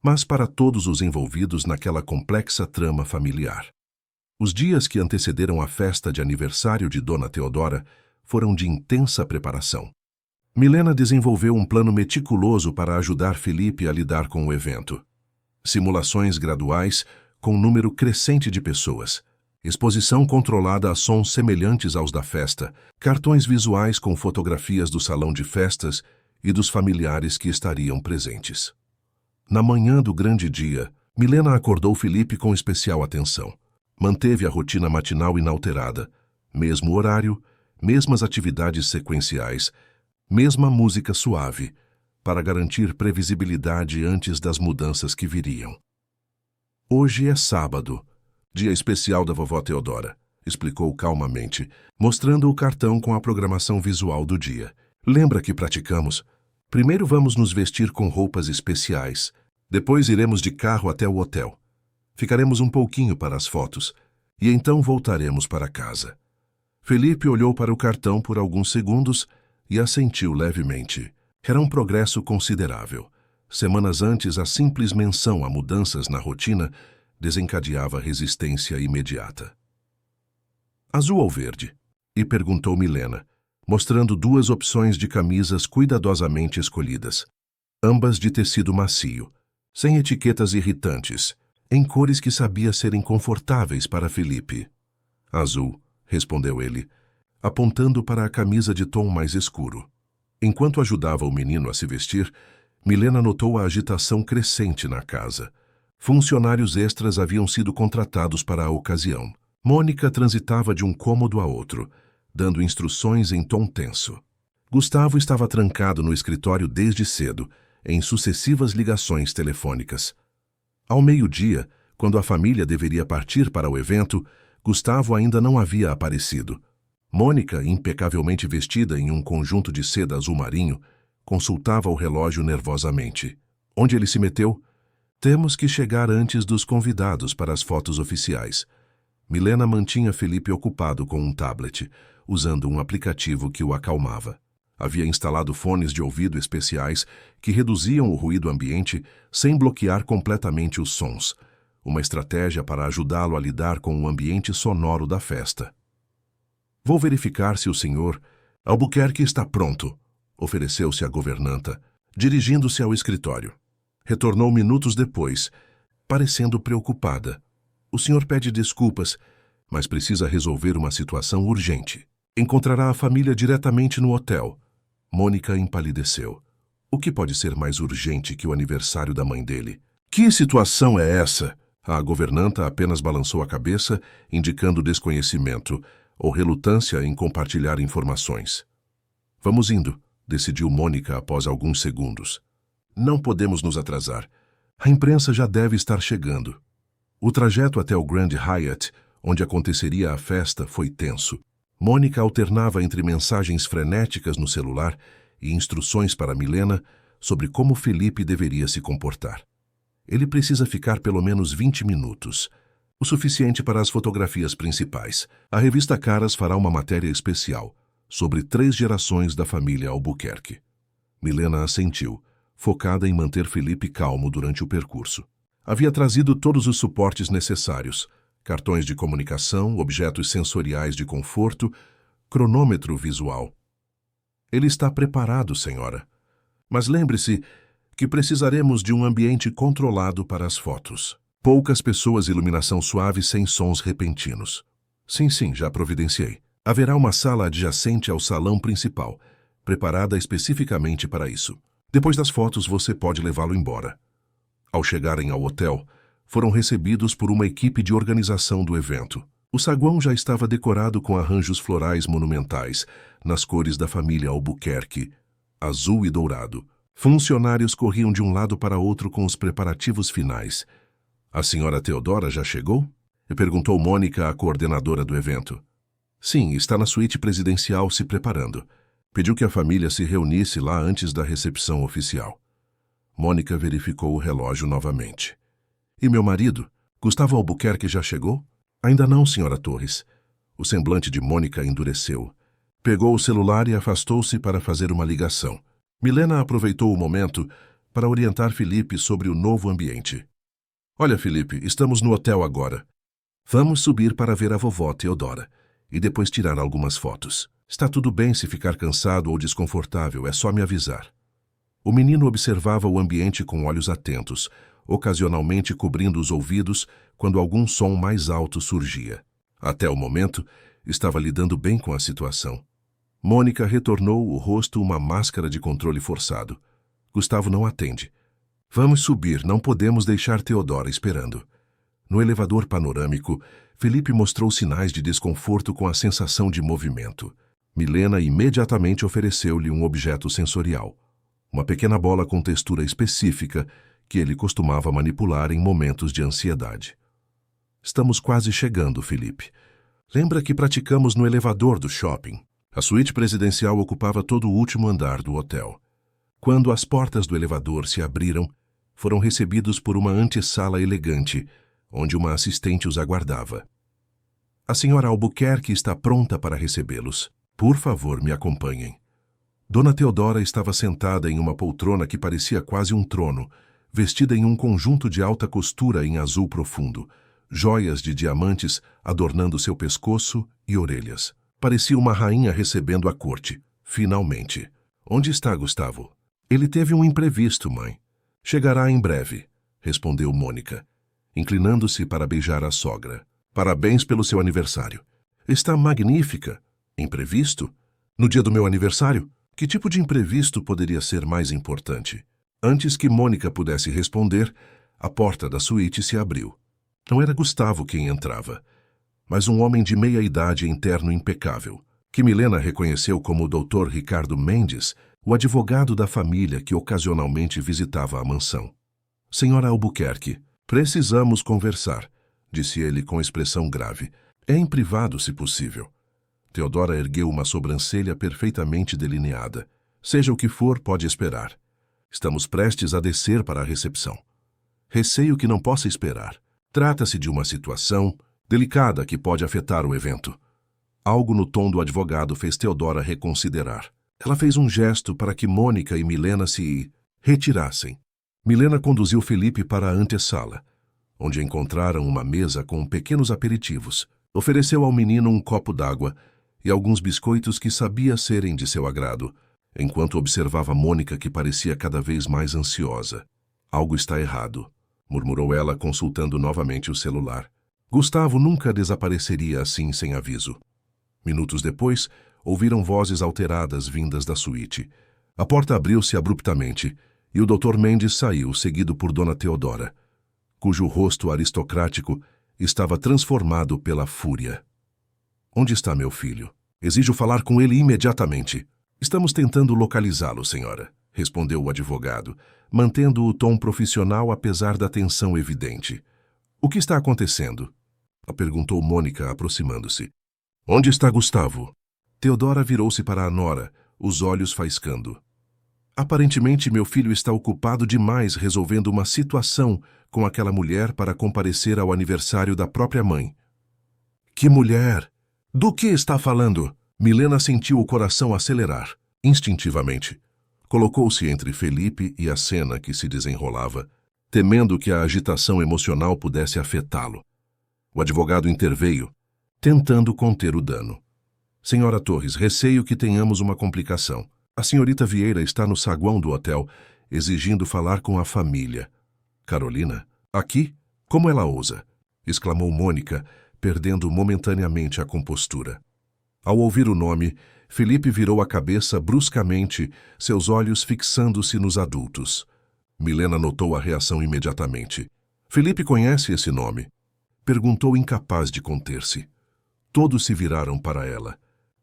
mas para todos os envolvidos naquela complexa trama familiar. Os dias que antecederam a festa de aniversário de Dona Teodora foram de intensa preparação. Milena desenvolveu um plano meticuloso para ajudar Felipe a lidar com o evento. Simulações graduais com um número crescente de pessoas, exposição controlada a sons semelhantes aos da festa, cartões visuais com fotografias do salão de festas e dos familiares que estariam presentes. Na manhã do grande dia, Milena acordou Felipe com especial atenção. Manteve a rotina matinal inalterada, mesmo horário, mesmas atividades sequenciais, mesma música suave, para garantir previsibilidade antes das mudanças que viriam. Hoje é sábado, dia especial da vovó Teodora, explicou calmamente, mostrando o cartão com a programação visual do dia. Lembra que praticamos? Primeiro vamos nos vestir com roupas especiais, depois iremos de carro até o hotel. Ficaremos um pouquinho para as fotos, e então voltaremos para casa. Felipe olhou para o cartão por alguns segundos e assentiu levemente. Era um progresso considerável. Semanas antes, a simples menção a mudanças na rotina desencadeava resistência imediata. Azul ou verde? E perguntou Milena, mostrando 2 opções de camisas cuidadosamente escolhidas, ambas de tecido macio, sem etiquetas irritantes, em cores que sabia serem confortáveis para Felipe. Azul, respondeu ele, apontando para a camisa de tom mais escuro. Enquanto ajudava o menino a se vestir, Milena notou a agitação crescente na casa. Funcionários extras haviam sido contratados para a ocasião. Mônica transitava de um cômodo a outro, dando instruções em tom tenso. Gustavo estava trancado no escritório desde cedo, em sucessivas ligações telefônicas. Ao meio-dia, quando a família deveria partir para o evento, Gustavo ainda não havia aparecido. Mônica, impecavelmente vestida em um conjunto de seda azul marinho, Consultava o relógio nervosamente. Onde ele se meteu? Temos que chegar antes dos convidados para as fotos oficiais. Milena mantinha Felipe ocupado com um tablet, usando um aplicativo que o acalmava. Havia instalado fones de ouvido especiais que reduziam o ruído ambiente sem bloquear completamente os sons, uma estratégia para ajudá-lo a lidar com o ambiente sonoro da festa. Vou verificar se o senhor Albuquerque está pronto, ofereceu-se a governanta, dirigindo-se ao escritório. Retornou minutos depois, parecendo preocupada. O senhor pede desculpas, mas precisa resolver uma situação urgente. Encontrará a família diretamente no hotel. Mônica empalideceu. O que pode ser mais urgente que o aniversário da mãe dele? Que situação é essa? A governanta apenas balançou a cabeça, indicando desconhecimento ou relutância em compartilhar informações. Vamos indo, decidiu Mônica após alguns segundos. Não podemos nos atrasar. A imprensa já deve estar chegando. O trajeto até o Grand Hyatt, onde aconteceria a festa, foi tenso. Mônica alternava entre mensagens frenéticas no celular e instruções para Milena sobre como Felipe deveria se comportar. Ele precisa ficar pelo menos 20 minutos, o suficiente para as fotografias principais. A revista Caras fará uma matéria especial sobre 3 gerações da família Albuquerque. Milena assentiu, focada em manter Felipe calmo durante o percurso. Havia trazido todos os suportes necessários: cartões de comunicação, objetos sensoriais de conforto, cronômetro visual. Ele está preparado, senhora. Mas lembre-se que precisaremos de um ambiente controlado para as fotos. Poucas pessoas, iluminação suave sem sons repentinos. Sim, já providenciei. Haverá uma sala adjacente ao salão principal, preparada especificamente para isso. Depois das fotos, você pode levá-lo embora. Ao chegarem ao hotel, foram recebidos por uma equipe de organização do evento. O saguão já estava decorado com arranjos florais monumentais, nas cores da família Albuquerque, azul e dourado. Funcionários corriam de um lado para outro com os preparativos finais. A senhora Teodora já chegou? Perguntou Mônica, a coordenadora do evento. Sim, está na suíte presidencial se preparando. Pediu que a família se reunisse lá antes da recepção oficial. Mônica verificou o relógio novamente. E meu marido? Gustavo Albuquerque já chegou? Ainda não, senhora Torres. O semblante de Mônica endureceu. Pegou o celular e afastou-se para fazer uma ligação. Milena aproveitou o momento para orientar Felipe sobre o novo ambiente. Olha, Felipe, estamos no hotel agora. Vamos subir para ver a vovó Teodora e depois tirar algumas fotos. Está tudo bem se ficar cansado ou desconfortável, é só me avisar. O menino observava o ambiente com olhos atentos, ocasionalmente cobrindo os ouvidos quando algum som mais alto surgia. Até o momento, estava lidando bem com a situação. Mônica retornou o rosto uma máscara de controle forçado. Gustavo não atende. Vamos subir, não podemos deixar Teodora esperando. No elevador panorâmico, Felipe mostrou sinais de desconforto com a sensação de movimento. Milena imediatamente ofereceu-lhe um objeto sensorial, uma pequena bola com textura específica que ele costumava manipular em momentos de ansiedade. Estamos quase chegando, Felipe. Lembra que praticamos no elevador do shopping? A suíte presidencial ocupava todo o último andar do hotel. Quando as portas do elevador se abriram, foram recebidos por uma antessala elegante, onde uma assistente os aguardava. A senhora Albuquerque está pronta para recebê-los. Por favor, me acompanhem. Dona Teodora estava sentada em uma poltrona que parecia quase um trono, vestida em um conjunto de alta costura em azul profundo, joias de diamantes adornando seu pescoço e orelhas. Parecia uma rainha recebendo a corte. Finalmente. Onde está Gustavo? Ele teve um imprevisto, mãe. Chegará em breve, respondeu Mônica, inclinando-se para beijar a sogra. Parabéns pelo seu aniversário. Está magnífica. Imprevisto? No dia do meu aniversário? Que tipo de imprevisto poderia ser mais importante? Antes que Mônica pudesse responder, a porta da suíte se abriu. Não era Gustavo quem entrava, mas um homem de meia-idade em terno impecável, que Milena reconheceu como o Dr. Ricardo Mendes, o advogado da família que ocasionalmente visitava a mansão. Senhora Albuquerque, precisamos conversar, disse ele com expressão grave. É em privado, se possível. Teodora ergueu uma sobrancelha perfeitamente delineada. Seja o que for, pode esperar. Estamos prestes a descer para a recepção. Receio que não possa esperar. Trata-se de uma situação delicada que pode afetar o evento. Algo no tom do advogado fez Theodora reconsiderar. Ela fez um gesto para que Mônica e Milena se retirassem. Milena conduziu Felipe para a antessala, onde encontraram uma mesa com pequenos aperitivos. Ofereceu ao menino um copo d'água e alguns biscoitos que sabia serem de seu agrado, enquanto observava Mônica, que parecia cada vez mais ansiosa. Algo está errado, murmurou ela, consultando novamente o celular. Gustavo nunca desapareceria assim sem aviso. Minutos depois, ouviram vozes alteradas vindas da suíte. A porta abriu-se abruptamente e o Dr. Mendes saiu, seguido por Dona Theodora, cujo rosto aristocrático estava transformado pela fúria. Onde está meu filho? Exijo falar com ele imediatamente. Estamos tentando localizá-lo, senhora, respondeu o advogado, mantendo o tom profissional apesar da tensão evidente. O que está acontecendo? Perguntou Mônica, aproximando-se. Onde está Gustavo? Theodora virou-se para a nora, os olhos faiscando. Aparentemente, meu filho está ocupado demais resolvendo uma situação com aquela mulher para comparecer ao aniversário da própria mãe. Que mulher? Do que está falando? Milena sentiu o coração acelerar, instintivamente. Colocou-se entre Felipe e a cena que se desenrolava, temendo que a agitação emocional pudesse afetá-lo. O advogado interveio, tentando conter o dano. Senhora Torres, receio que tenhamos uma complicação. A senhorita Vieira está no saguão do hotel, exigindo falar com a família. Carolina? Aqui? Como ela ousa? Exclamou Mônica, perdendo momentaneamente a compostura. Ao ouvir o nome, Felipe virou a cabeça bruscamente, seus olhos fixando-se nos adultos. Milena notou a reação imediatamente. Felipe conhece esse nome? Perguntou, incapaz de conter-se. Todos se viraram para ela,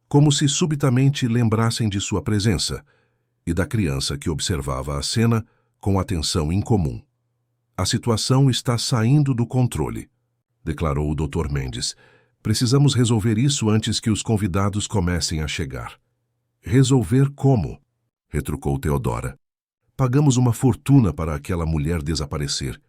como se subitamente lembrassem de sua presença e da criança que observava a cena com atenção incomum. A situação está saindo do controle, declarou o Dr. Mendes. Precisamos resolver isso antes que os convidados comecem a chegar. Resolver como? Retrucou Theodora. Pagamos uma fortuna para aquela mulher desaparecer.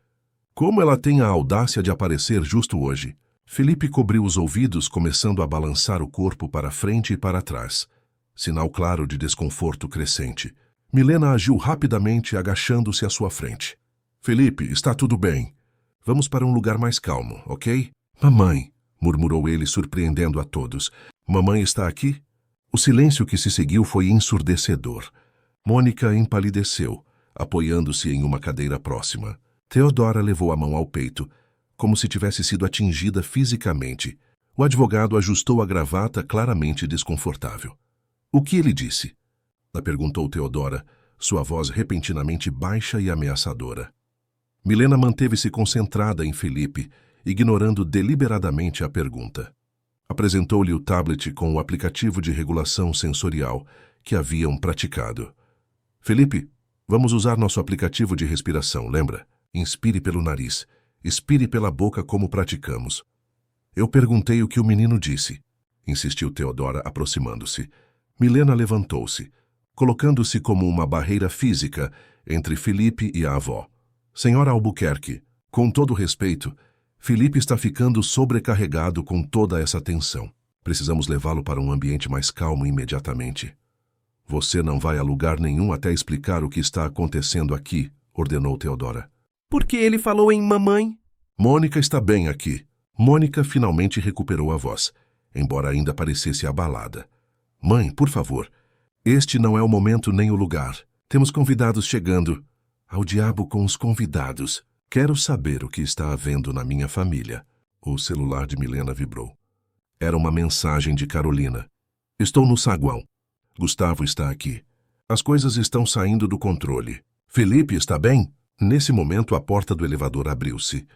Como ela tem a audácia de aparecer justo hoje? Felipe cobriu os ouvidos, começando a balançar o corpo para frente e para trás, sinal claro de desconforto crescente. Milena agiu rapidamente, agachando-se à sua frente. Felipe, está tudo bem. Vamos para um lugar mais calmo, ok? Mamãe, murmurou ele, surpreendendo a todos. Mamãe está aqui? O silêncio que se seguiu foi ensurdecedor. Mônica empalideceu, apoiando-se em uma cadeira próxima. Theodora levou a mão ao peito, como se tivesse sido atingida fisicamente. O advogado ajustou a gravata, claramente desconfortável. O que ele disse? Perguntou Theodora, sua voz repentinamente baixa e ameaçadora. Milena manteve-se concentrada em Felipe, ignorando deliberadamente a pergunta. Apresentou-lhe o tablet com o aplicativo de regulação sensorial que haviam praticado. Felipe, vamos usar nosso aplicativo de respiração, lembra? Inspire pelo nariz. Expire pela boca como praticamos. Eu perguntei o que o menino disse, insistiu Theodora, aproximando-se. Milena levantou-se, colocando-se como uma barreira física entre Felipe e a avó. Senhora Albuquerque, com todo respeito, Felipe está ficando sobrecarregado com toda essa tensão. Precisamos levá-lo para um ambiente mais calmo imediatamente. Você não vai a lugar nenhum até explicar o que está acontecendo aqui, ordenou Theodora. Por que ele falou em mamãe? Mônica está bem aqui. Mônica finalmente recuperou a voz, embora ainda parecesse abalada. Mãe, por favor, este não é o momento nem o lugar. Temos convidados chegando. Ao diabo com os convidados. Quero saber o que está havendo na minha família. O celular de Milena vibrou. Era uma mensagem de Carolina. Estou no saguão. Gustavo está aqui. As coisas estão saindo do controle. Felipe está bem? Nesse momento, a porta do elevador abriu-se.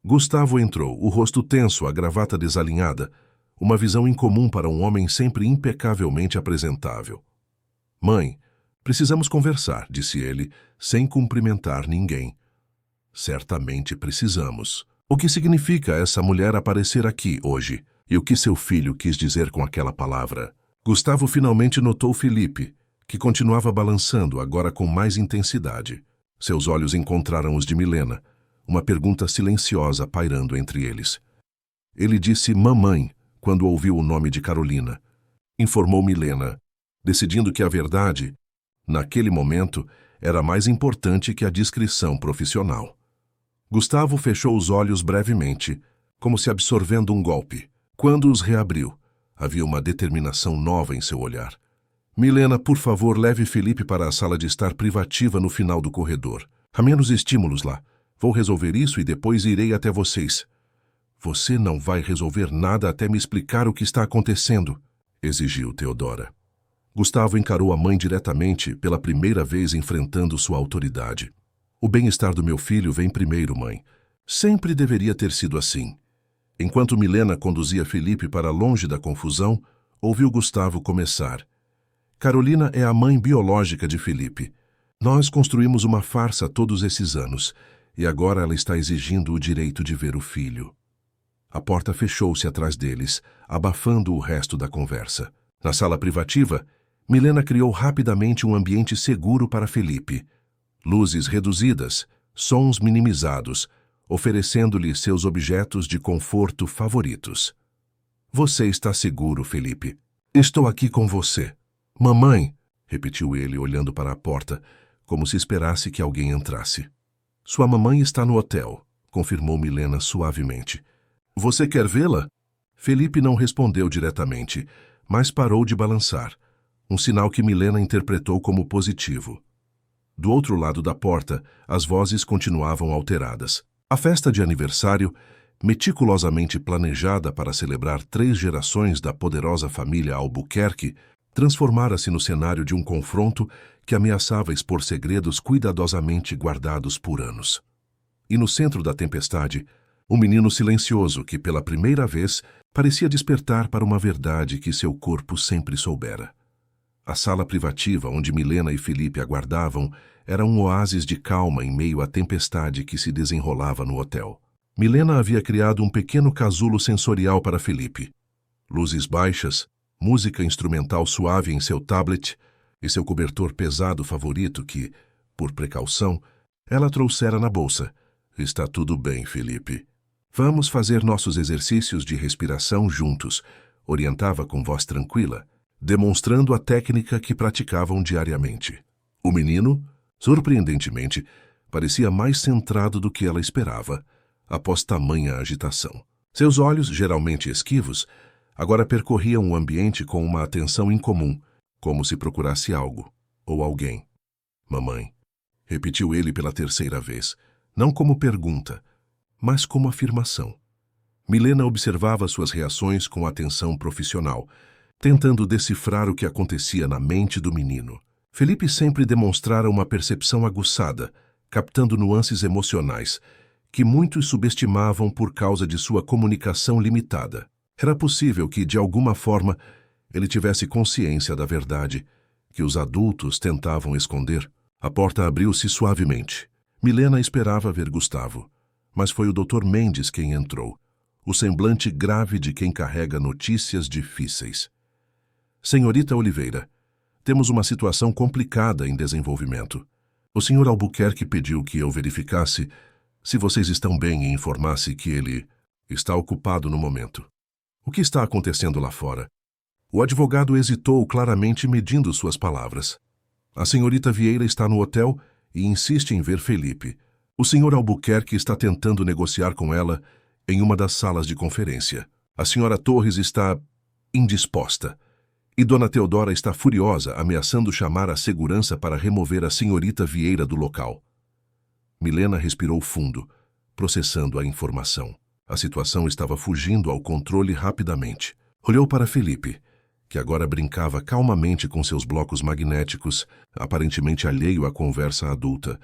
Gustavo entrou, o rosto tenso, a gravata desalinhada, uma visão incomum para um homem sempre impecavelmente apresentável. Mãe, precisamos conversar, disse ele, sem cumprimentar ninguém. Certamente precisamos. O que significa essa mulher aparecer aqui hoje? E o que seu filho quis dizer com aquela palavra? Gustavo finalmente notou Felipe, que continuava balançando, agora com mais intensidade. Seus olhos encontraram os de Milena, uma pergunta silenciosa pairando entre eles. Ele disse mamãe quando ouviu o nome de Carolina. Informou Milena, decidindo que a verdade, naquele momento, era mais importante que a discrição profissional. Gustavo fechou os olhos brevemente, como se absorvendo um golpe. Quando os reabriu, havia uma determinação nova em seu olhar. Milena, por favor, leve Felipe para a sala de estar privativa no final do corredor. Há menos estímulos lá. Vou resolver isso e depois irei até vocês. Você não vai resolver nada até me explicar o que está acontecendo, exigiu Teodora. Gustavo encarou a mãe diretamente, pela primeira vez enfrentando sua autoridade. O bem-estar do meu filho vem primeiro, mãe. Sempre deveria ter sido assim. Enquanto Milena conduzia Felipe para longe da confusão, ouviu Gustavo começar. Carolina é a mãe biológica de Felipe. Nós construímos uma farsa todos esses anos, e agora ela está exigindo o direito de ver o filho. A porta fechou-se atrás deles, abafando o resto da conversa. Na sala privativa, Milena criou rapidamente um ambiente seguro para Felipe. Luzes reduzidas, sons minimizados, oferecendo-lhe seus objetos de conforto favoritos. Você está seguro, Felipe. Estou aqui com você. Mamãe, repetiu ele, olhando para a porta, como se esperasse que alguém entrasse. Sua mamãe está no hotel, confirmou Milena suavemente. Você quer vê-la? Felipe não respondeu diretamente, mas parou de balançar, um sinal que Milena interpretou como positivo. Do outro lado da porta, as vozes continuavam alteradas. A festa de aniversário, meticulosamente planejada para celebrar 3 gerações da poderosa família Albuquerque, transformara-se no cenário de um confronto que ameaçava expor segredos cuidadosamente guardados por anos. E no centro da tempestade, um menino silencioso que, pela primeira vez, parecia despertar para uma verdade que seu corpo sempre soubera. A sala privativa onde Milena e Felipe aguardavam era um oásis de calma em meio à tempestade que se desenrolava no hotel. Milena havia criado um pequeno casulo sensorial para Felipe. Luzes baixas, música instrumental suave em seu tablet e seu cobertor pesado favorito que, por precaução, ela trouxera na bolsa. Está tudo bem, Felipe. Vamos fazer nossos exercícios de respiração juntos, orientava com voz tranquila, demonstrando a técnica que praticavam diariamente. O menino, surpreendentemente, parecia mais centrado do que ela esperava, após tamanha agitação. Seus olhos, geralmente esquivos, agora percorriam o ambiente com uma atenção incomum, como se procurasse algo, ou alguém. Mamãe, repetiu ele pela terceira vez, não como pergunta, mas como afirmação. Milena observava suas reações com atenção profissional, tentando decifrar o que acontecia na mente do menino. Felipe sempre demonstrara uma percepção aguçada, captando nuances emocionais, que muitos subestimavam por causa de sua comunicação limitada. Era possível que, de alguma forma, ele tivesse consciência da verdade, que os adultos tentavam esconder. A porta abriu-se suavemente. Milena esperava ver Gustavo, mas foi o Dr. Mendes quem entrou, o semblante grave de quem carrega notícias difíceis. Senhorita Oliveira, temos uma situação complicada em desenvolvimento. O Sr. Albuquerque pediu que eu verificasse se vocês estão bem e informasse que ele está ocupado no momento. O que está acontecendo lá fora? O advogado hesitou claramente, medindo suas palavras. A senhorita Vieira está no hotel e insiste em ver Felipe. O Sr. Albuquerque está tentando negociar com ela em uma das salas de conferência. A senhora Torres está indisposta. E Dona Teodora está furiosa, ameaçando chamar a segurança para remover a senhorita Vieira do local. Milena respirou fundo, processando a informação. A situação estava fugindo ao controle rapidamente. Olhou para Felipe, que agora brincava calmamente com seus blocos magnéticos, aparentemente alheio à conversa adulta,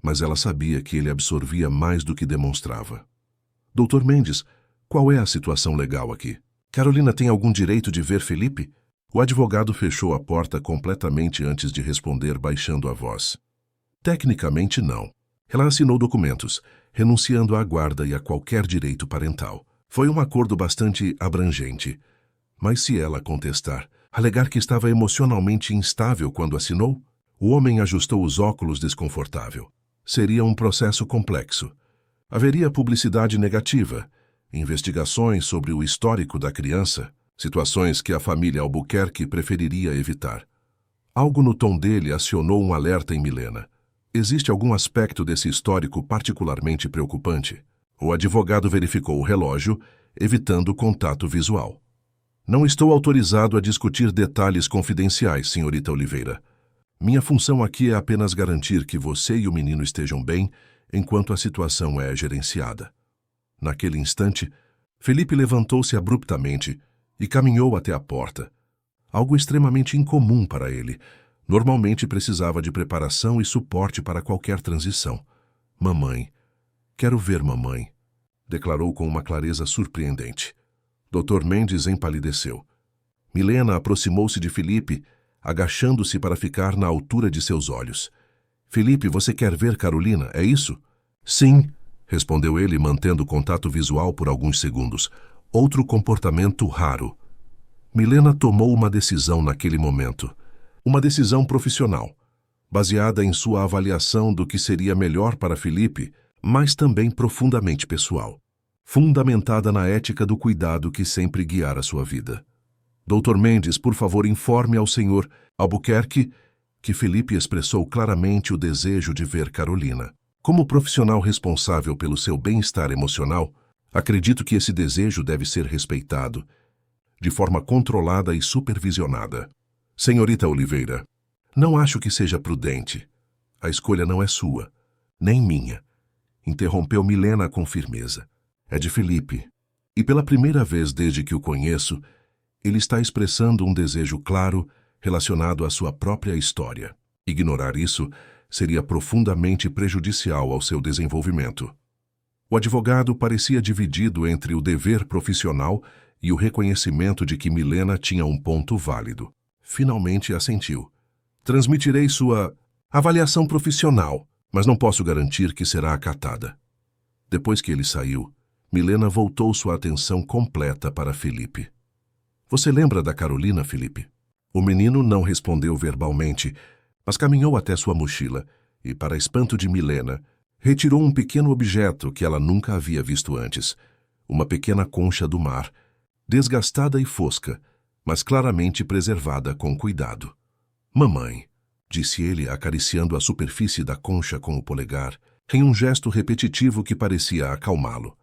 mas ela sabia que ele absorvia mais do que demonstrava. Dr. Mendes, qual é a situação legal aqui? Carolina tem algum direito de ver Felipe? O advogado fechou a porta completamente antes de responder, baixando a voz. Tecnicamente, não. Ela assinou documentos, renunciando à guarda e a qualquer direito parental. Foi um acordo bastante abrangente. Mas se ela contestar, Alegar que estava emocionalmente instável quando assinou? O homem ajustou os óculos desconfortável. Seria um processo complexo. Haveria publicidade negativa, investigações sobre o histórico da criança, situações que a família Albuquerque preferiria evitar. Algo no tom dele acionou um alerta em Milena. Existe algum aspecto desse histórico particularmente preocupante? O advogado verificou o relógio, evitando contato visual. Não estou autorizado a discutir detalhes confidenciais, senhorita Oliveira. Minha função aqui é apenas garantir que você e o menino estejam bem enquanto a situação é gerenciada. Naquele instante, Felipe levantou-se abruptamente e caminhou até a porta. Algo extremamente incomum para ele. Normalmente precisava de preparação e suporte para qualquer transição. Mamãe. Quero ver mamãe, declarou com uma clareza surpreendente. Dr. Mendes empalideceu. Milena aproximou-se de Felipe, agachando-se para ficar na altura de seus olhos. Felipe, você quer ver Carolina, é isso? Sim, respondeu ele, mantendo contato visual por alguns segundos. Outro comportamento raro. Milena tomou uma decisão naquele momento. Uma decisão profissional, baseada em sua avaliação do que seria melhor para Felipe, mas também profundamente pessoal. Fundamentada na ética do cuidado que sempre guiara sua vida. Dr. Mendes, por favor, informe ao Sr. Albuquerque que Felipe expressou claramente o desejo de ver Carolina. Como profissional responsável pelo seu bem-estar emocional, acredito que esse desejo deve ser respeitado, de forma controlada e supervisionada. Senhorita Oliveira, não acho que seja prudente. A escolha não é sua, nem minha. Interrompeu Milena com firmeza. É de Felipe. E pela primeira vez desde que o conheço, ele está expressando um desejo claro relacionado à sua própria história. Ignorar isso seria profundamente prejudicial ao seu desenvolvimento. O advogado parecia dividido entre o dever profissional e o reconhecimento de que Milena tinha um ponto válido. Finalmente assentiu. Transmitirei sua avaliação profissional, mas não posso garantir que será acatada. Depois que ele saiu, Milena voltou sua atenção completa para Felipe. Você lembra da Carolina, Felipe? O menino não respondeu verbalmente, mas caminhou até sua mochila e, para espanto de Milena, retirou um pequeno objeto que ela nunca havia visto antes. Uma pequena concha do mar, desgastada e fosca, mas claramente preservada com cuidado. Mamãe, disse ele, acariciando a superfície da concha com o polegar, em um gesto repetitivo que parecia acalmá-lo.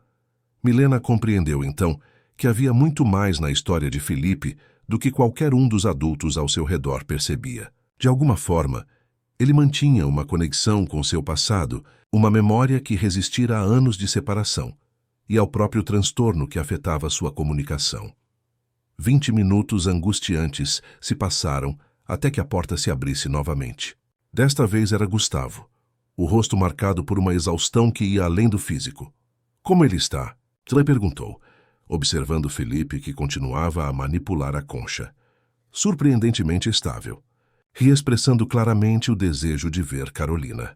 Milena compreendeu, então, que havia muito mais na história de Felipe do que qualquer um dos adultos ao seu redor percebia. De alguma forma, ele mantinha uma conexão com seu passado, uma memória que resistira a anos de separação, e ao próprio transtorno que afetava sua comunicação. 20 minutos angustiantes se passaram até que a porta se abrisse novamente. Desta vez era Gustavo, o rosto marcado por uma exaustão que ia além do físico. Como ele está? Ela perguntou, observando Felipe, que continuava a manipular a concha. Surpreendentemente estável, e expressando claramente o desejo de ver Carolina.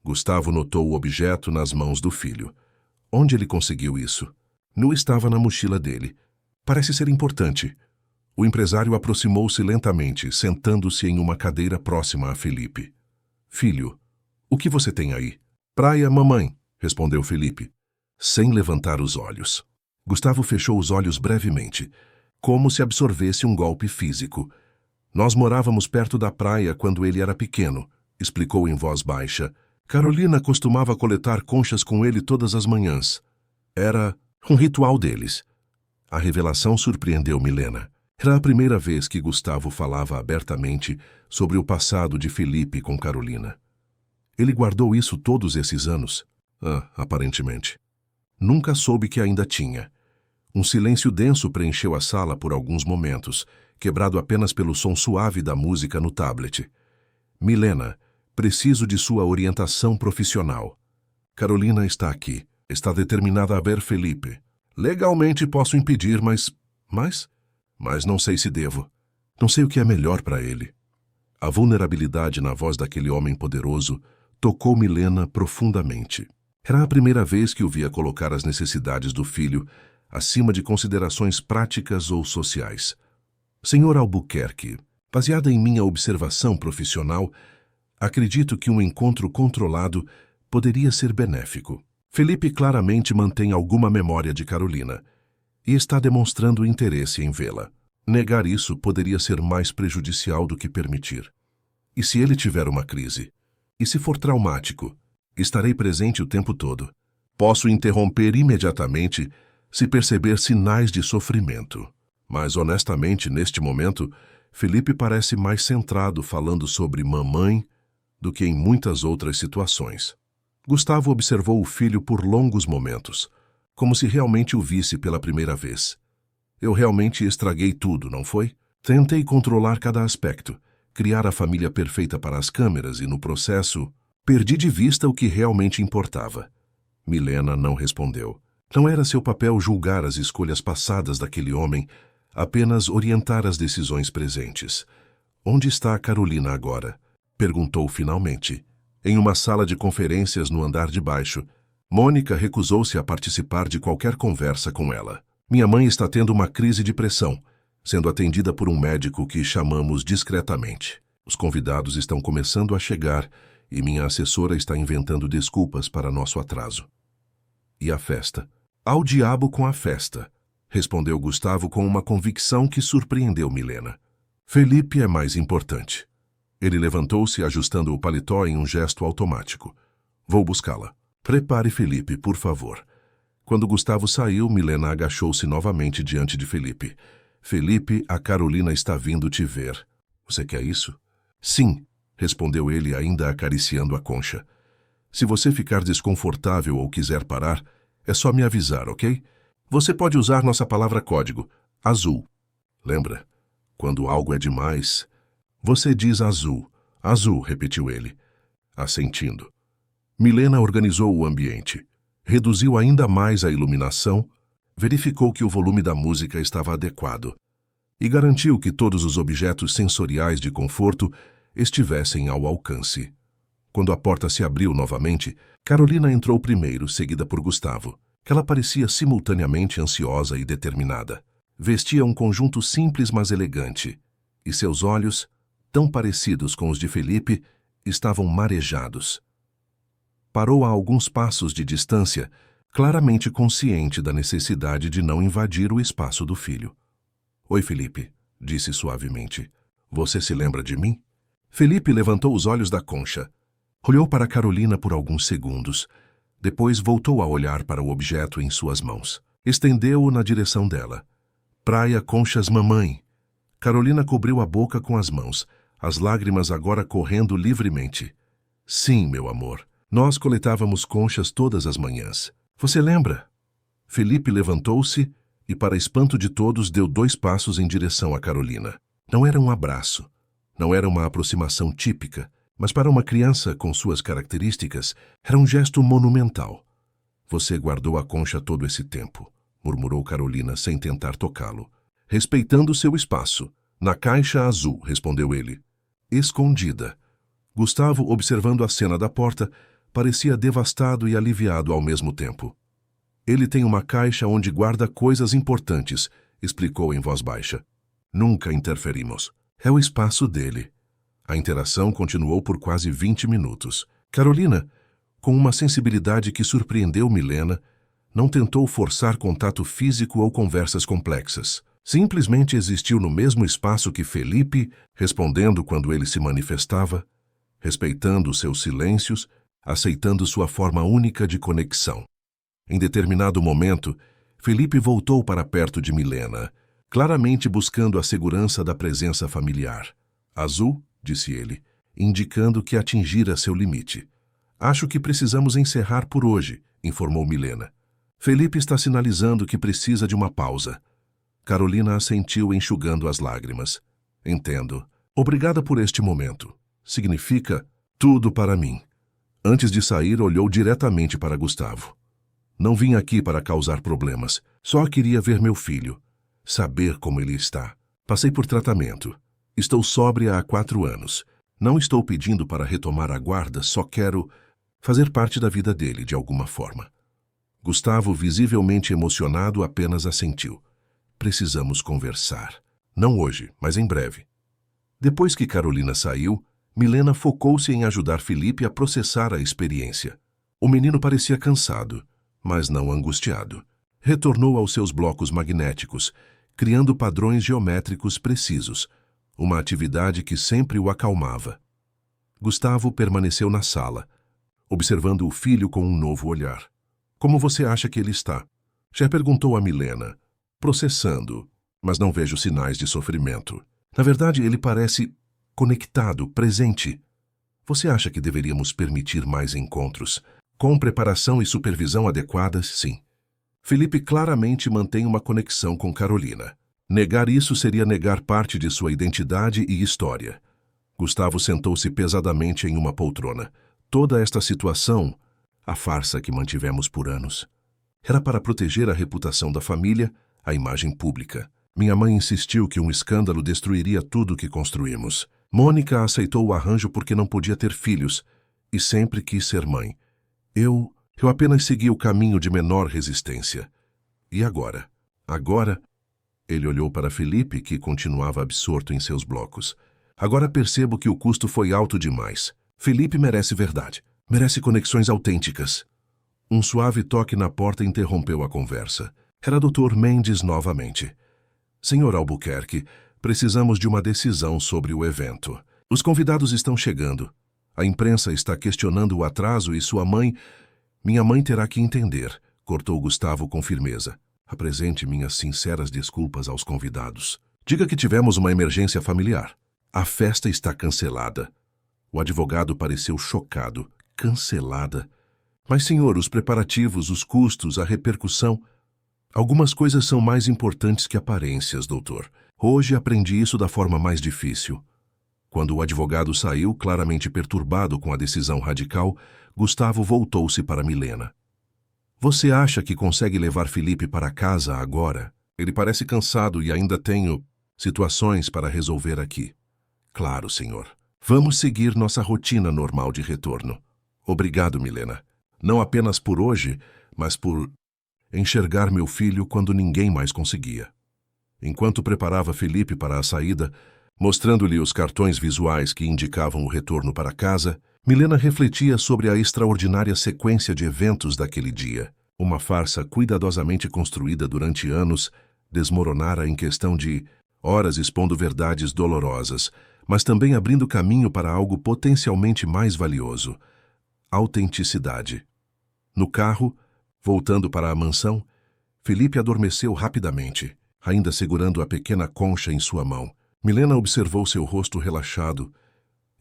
Gustavo notou o objeto nas mãos do filho. Onde ele conseguiu isso? Não estava na mochila dele. Parece ser importante. O empresário aproximou-se lentamente, sentando-se em uma cadeira próxima a Felipe. Filho, o que você tem aí? Praia, mamãe, respondeu Felipe, sem levantar os olhos. Gustavo fechou os olhos brevemente, como se absorvesse um golpe físico. Nós morávamos perto da praia quando ele era pequeno, explicou em voz baixa. Carolina costumava coletar conchas com ele todas as manhãs. Era um ritual deles. A revelação surpreendeu Milena. Era a primeira vez que Gustavo falava abertamente sobre o passado de Felipe com Carolina. Ele guardou isso todos esses anos? Aparentemente. Nunca soube que ainda tinha. Um silêncio denso preencheu a sala por alguns momentos, quebrado apenas pelo som suave da música no tablet. Milena, preciso de sua orientação profissional. Carolina está aqui. Está determinada a ver Felipe. Legalmente posso impedir, mas não sei se devo. Não sei o que é melhor para ele. A vulnerabilidade na voz daquele homem poderoso tocou Milena profundamente. Era a primeira vez que o via colocar as necessidades do filho acima de considerações práticas ou sociais. Senhor Albuquerque, baseada em minha observação profissional, acredito que um encontro controlado poderia ser benéfico. Felipe claramente mantém alguma memória de Carolina e está demonstrando interesse em vê-la. Negar isso poderia ser mais prejudicial do que permitir. E se ele tiver uma crise? E se for traumático? Estarei presente o tempo todo. Posso interromper imediatamente se perceber sinais de sofrimento. Mas, honestamente, neste momento, Felipe parece mais centrado falando sobre mamãe do que em muitas outras situações. Gustavo observou o filho por longos momentos, como se realmente o visse pela primeira vez. Eu realmente estraguei tudo, não foi? Tentei controlar cada aspecto, criar a família perfeita para as câmeras e, no processo, perdi de vista o que realmente importava. Milena não respondeu. Não era seu papel julgar as escolhas passadas daquele homem, apenas orientar as decisões presentes. Onde está a Carolina agora? Perguntou finalmente. Em uma sala de conferências no andar de baixo. Mônica recusou-se a participar de qualquer conversa com ela. Minha mãe está tendo uma crise de pressão, sendo atendida por um médico que chamamos discretamente. Os convidados estão começando a chegar e minha assessora está inventando desculpas para nosso atraso. E a festa? Ao diabo com a festa, respondeu Gustavo com uma convicção que surpreendeu Milena. Felipe é mais importante. Ele levantou-se ajustando o paletó em um gesto automático. Vou buscá-la. Prepare Felipe, por favor. Quando Gustavo saiu, Milena agachou-se novamente diante de Felipe. Felipe, a Carolina está vindo te ver. Você quer isso? Sim, respondeu ele ainda acariciando a concha. Se você ficar desconfortável ou quiser parar, é só me avisar, ok? Você pode usar nossa palavra código, azul. Lembra? Quando algo é demais, você diz azul. Azul, repetiu ele, assentindo. Milena organizou o ambiente, reduziu ainda mais a iluminação, verificou que o volume da música estava adequado e garantiu que todos os objetos sensoriais de conforto estivessem ao alcance. Quando a porta se abriu novamente, Carolina entrou primeiro, seguida por Gustavo. Ela parecia simultaneamente ansiosa e determinada. Vestia um conjunto simples mas elegante, e seus olhos, tão parecidos com os de Felipe, estavam marejados. Parou a alguns passos de distância, claramente consciente da necessidade de não invadir o espaço do filho. Oi, Felipe, disse suavemente. Você se lembra de mim? Felipe levantou os olhos da concha. Olhou para Carolina por alguns segundos. Depois voltou a olhar para o objeto em suas mãos. Estendeu-o na direção dela. Praia Conchas Mamãe. Carolina cobriu a boca com as mãos, as lágrimas agora correndo livremente. Sim, meu amor. Nós coletávamos conchas todas as manhãs. Você lembra? Felipe levantou-se e, para espanto de todos, deu 2 passos em direção a Carolina. Não era um abraço. Não era uma aproximação típica. Mas para uma criança com suas características, era um gesto monumental. Você guardou a concha todo esse tempo, murmurou Carolina sem tentar tocá-lo. Respeitando seu espaço. Na caixa azul, respondeu ele. Escondida. Gustavo, observando a cena da porta, parecia devastado e aliviado ao mesmo tempo. Ele tem uma caixa onde guarda coisas importantes, explicou em voz baixa. Nunca interferimos. É o espaço dele. A interação continuou por quase 20 minutos. Carolina, com uma sensibilidade que surpreendeu Milena, não tentou forçar contato físico ou conversas complexas. Simplesmente existiu no mesmo espaço que Felipe, respondendo quando ele se manifestava, respeitando seus silêncios, aceitando sua forma única de conexão. Em determinado momento, Felipe voltou para perto de Milena, claramente buscando a segurança da presença familiar. Azul, disse ele, indicando que atingira seu limite. Acho que precisamos encerrar por hoje, informou Milena. Felipe está sinalizando que precisa de uma pausa. Carolina assentiu enxugando as lágrimas. Entendo. Obrigada por este momento. Significa tudo para mim. Antes de sair, olhou diretamente para Gustavo. Não vim aqui para causar problemas. Só queria ver meu filho. Saber como ele está. Passei por tratamento. Estou sóbria há 4 anos. Não estou pedindo para retomar a guarda, só quero fazer parte da vida dele de alguma forma. Gustavo, visivelmente emocionado, apenas assentiu. Precisamos conversar. Não hoje, mas em breve. Depois que Carolina saiu, Milena focou-se em ajudar Felipe a processar a experiência. O menino parecia cansado, mas não angustiado. Retornou aos seus blocos magnéticos, criando padrões geométricos precisos, uma atividade que sempre o acalmava. Gustavo permaneceu na sala, observando o filho com um novo olhar. Como você acha que ele está? Já perguntou a Milena, processando, mas não vejo sinais de sofrimento. Na verdade, ele parece conectado, presente. Você acha que deveríamos permitir mais encontros? Com preparação e supervisão adequadas, sim. Felipe claramente mantém uma conexão com Carolina. Negar isso seria negar parte de sua identidade e história. Gustavo sentou-se pesadamente em uma poltrona. Toda esta situação, a farsa que mantivemos por anos, era para proteger a reputação da família, a imagem pública. Minha mãe insistiu que um escândalo destruiria tudo o que construímos. Mônica aceitou o arranjo porque não podia ter filhos e sempre quis ser mãe. Eu apenas segui o caminho de menor resistência. E agora? Agora? Ele olhou para Felipe, que continuava absorto em seus blocos. Agora percebo que o custo foi alto demais. Felipe merece verdade. Merece conexões autênticas. Um suave toque na porta interrompeu a conversa. Era Dr. Mendes novamente. Senhor Albuquerque, precisamos de uma decisão sobre o evento. Os convidados estão chegando. A imprensa está questionando o atraso e sua mãe... Minha mãe terá que entender, cortou Gustavo com firmeza. Apresente minhas sinceras desculpas aos convidados. Diga que tivemos uma emergência familiar. A festa está cancelada. O advogado pareceu chocado. Cancelada? Mas, senhor, os preparativos, os custos, a repercussão... Algumas coisas são mais importantes que aparências, doutor. Hoje aprendi isso da forma mais difícil. Quando o advogado saiu, claramente perturbado com a decisão radical, Gustavo voltou-se para Milena. Você acha que consegue levar Felipe para casa agora? Ele parece cansado e ainda tenho situações para resolver aqui. Claro, senhor. Vamos seguir nossa rotina normal de retorno. Obrigado, Milena. Não apenas por hoje, mas por enxergar meu filho quando ninguém mais conseguia. Enquanto preparava Felipe para a saída, mostrando-lhe os cartões visuais que indicavam o retorno para casa, Milena refletia sobre a extraordinária sequência de eventos daquele dia. Uma farsa cuidadosamente construída durante anos desmoronara em questão de horas expondo verdades dolorosas, mas também abrindo caminho para algo potencialmente mais valioso: autenticidade. No carro, voltando para a mansão, Felipe adormeceu rapidamente, ainda segurando a pequena concha em sua mão. Milena observou seu rosto relaxado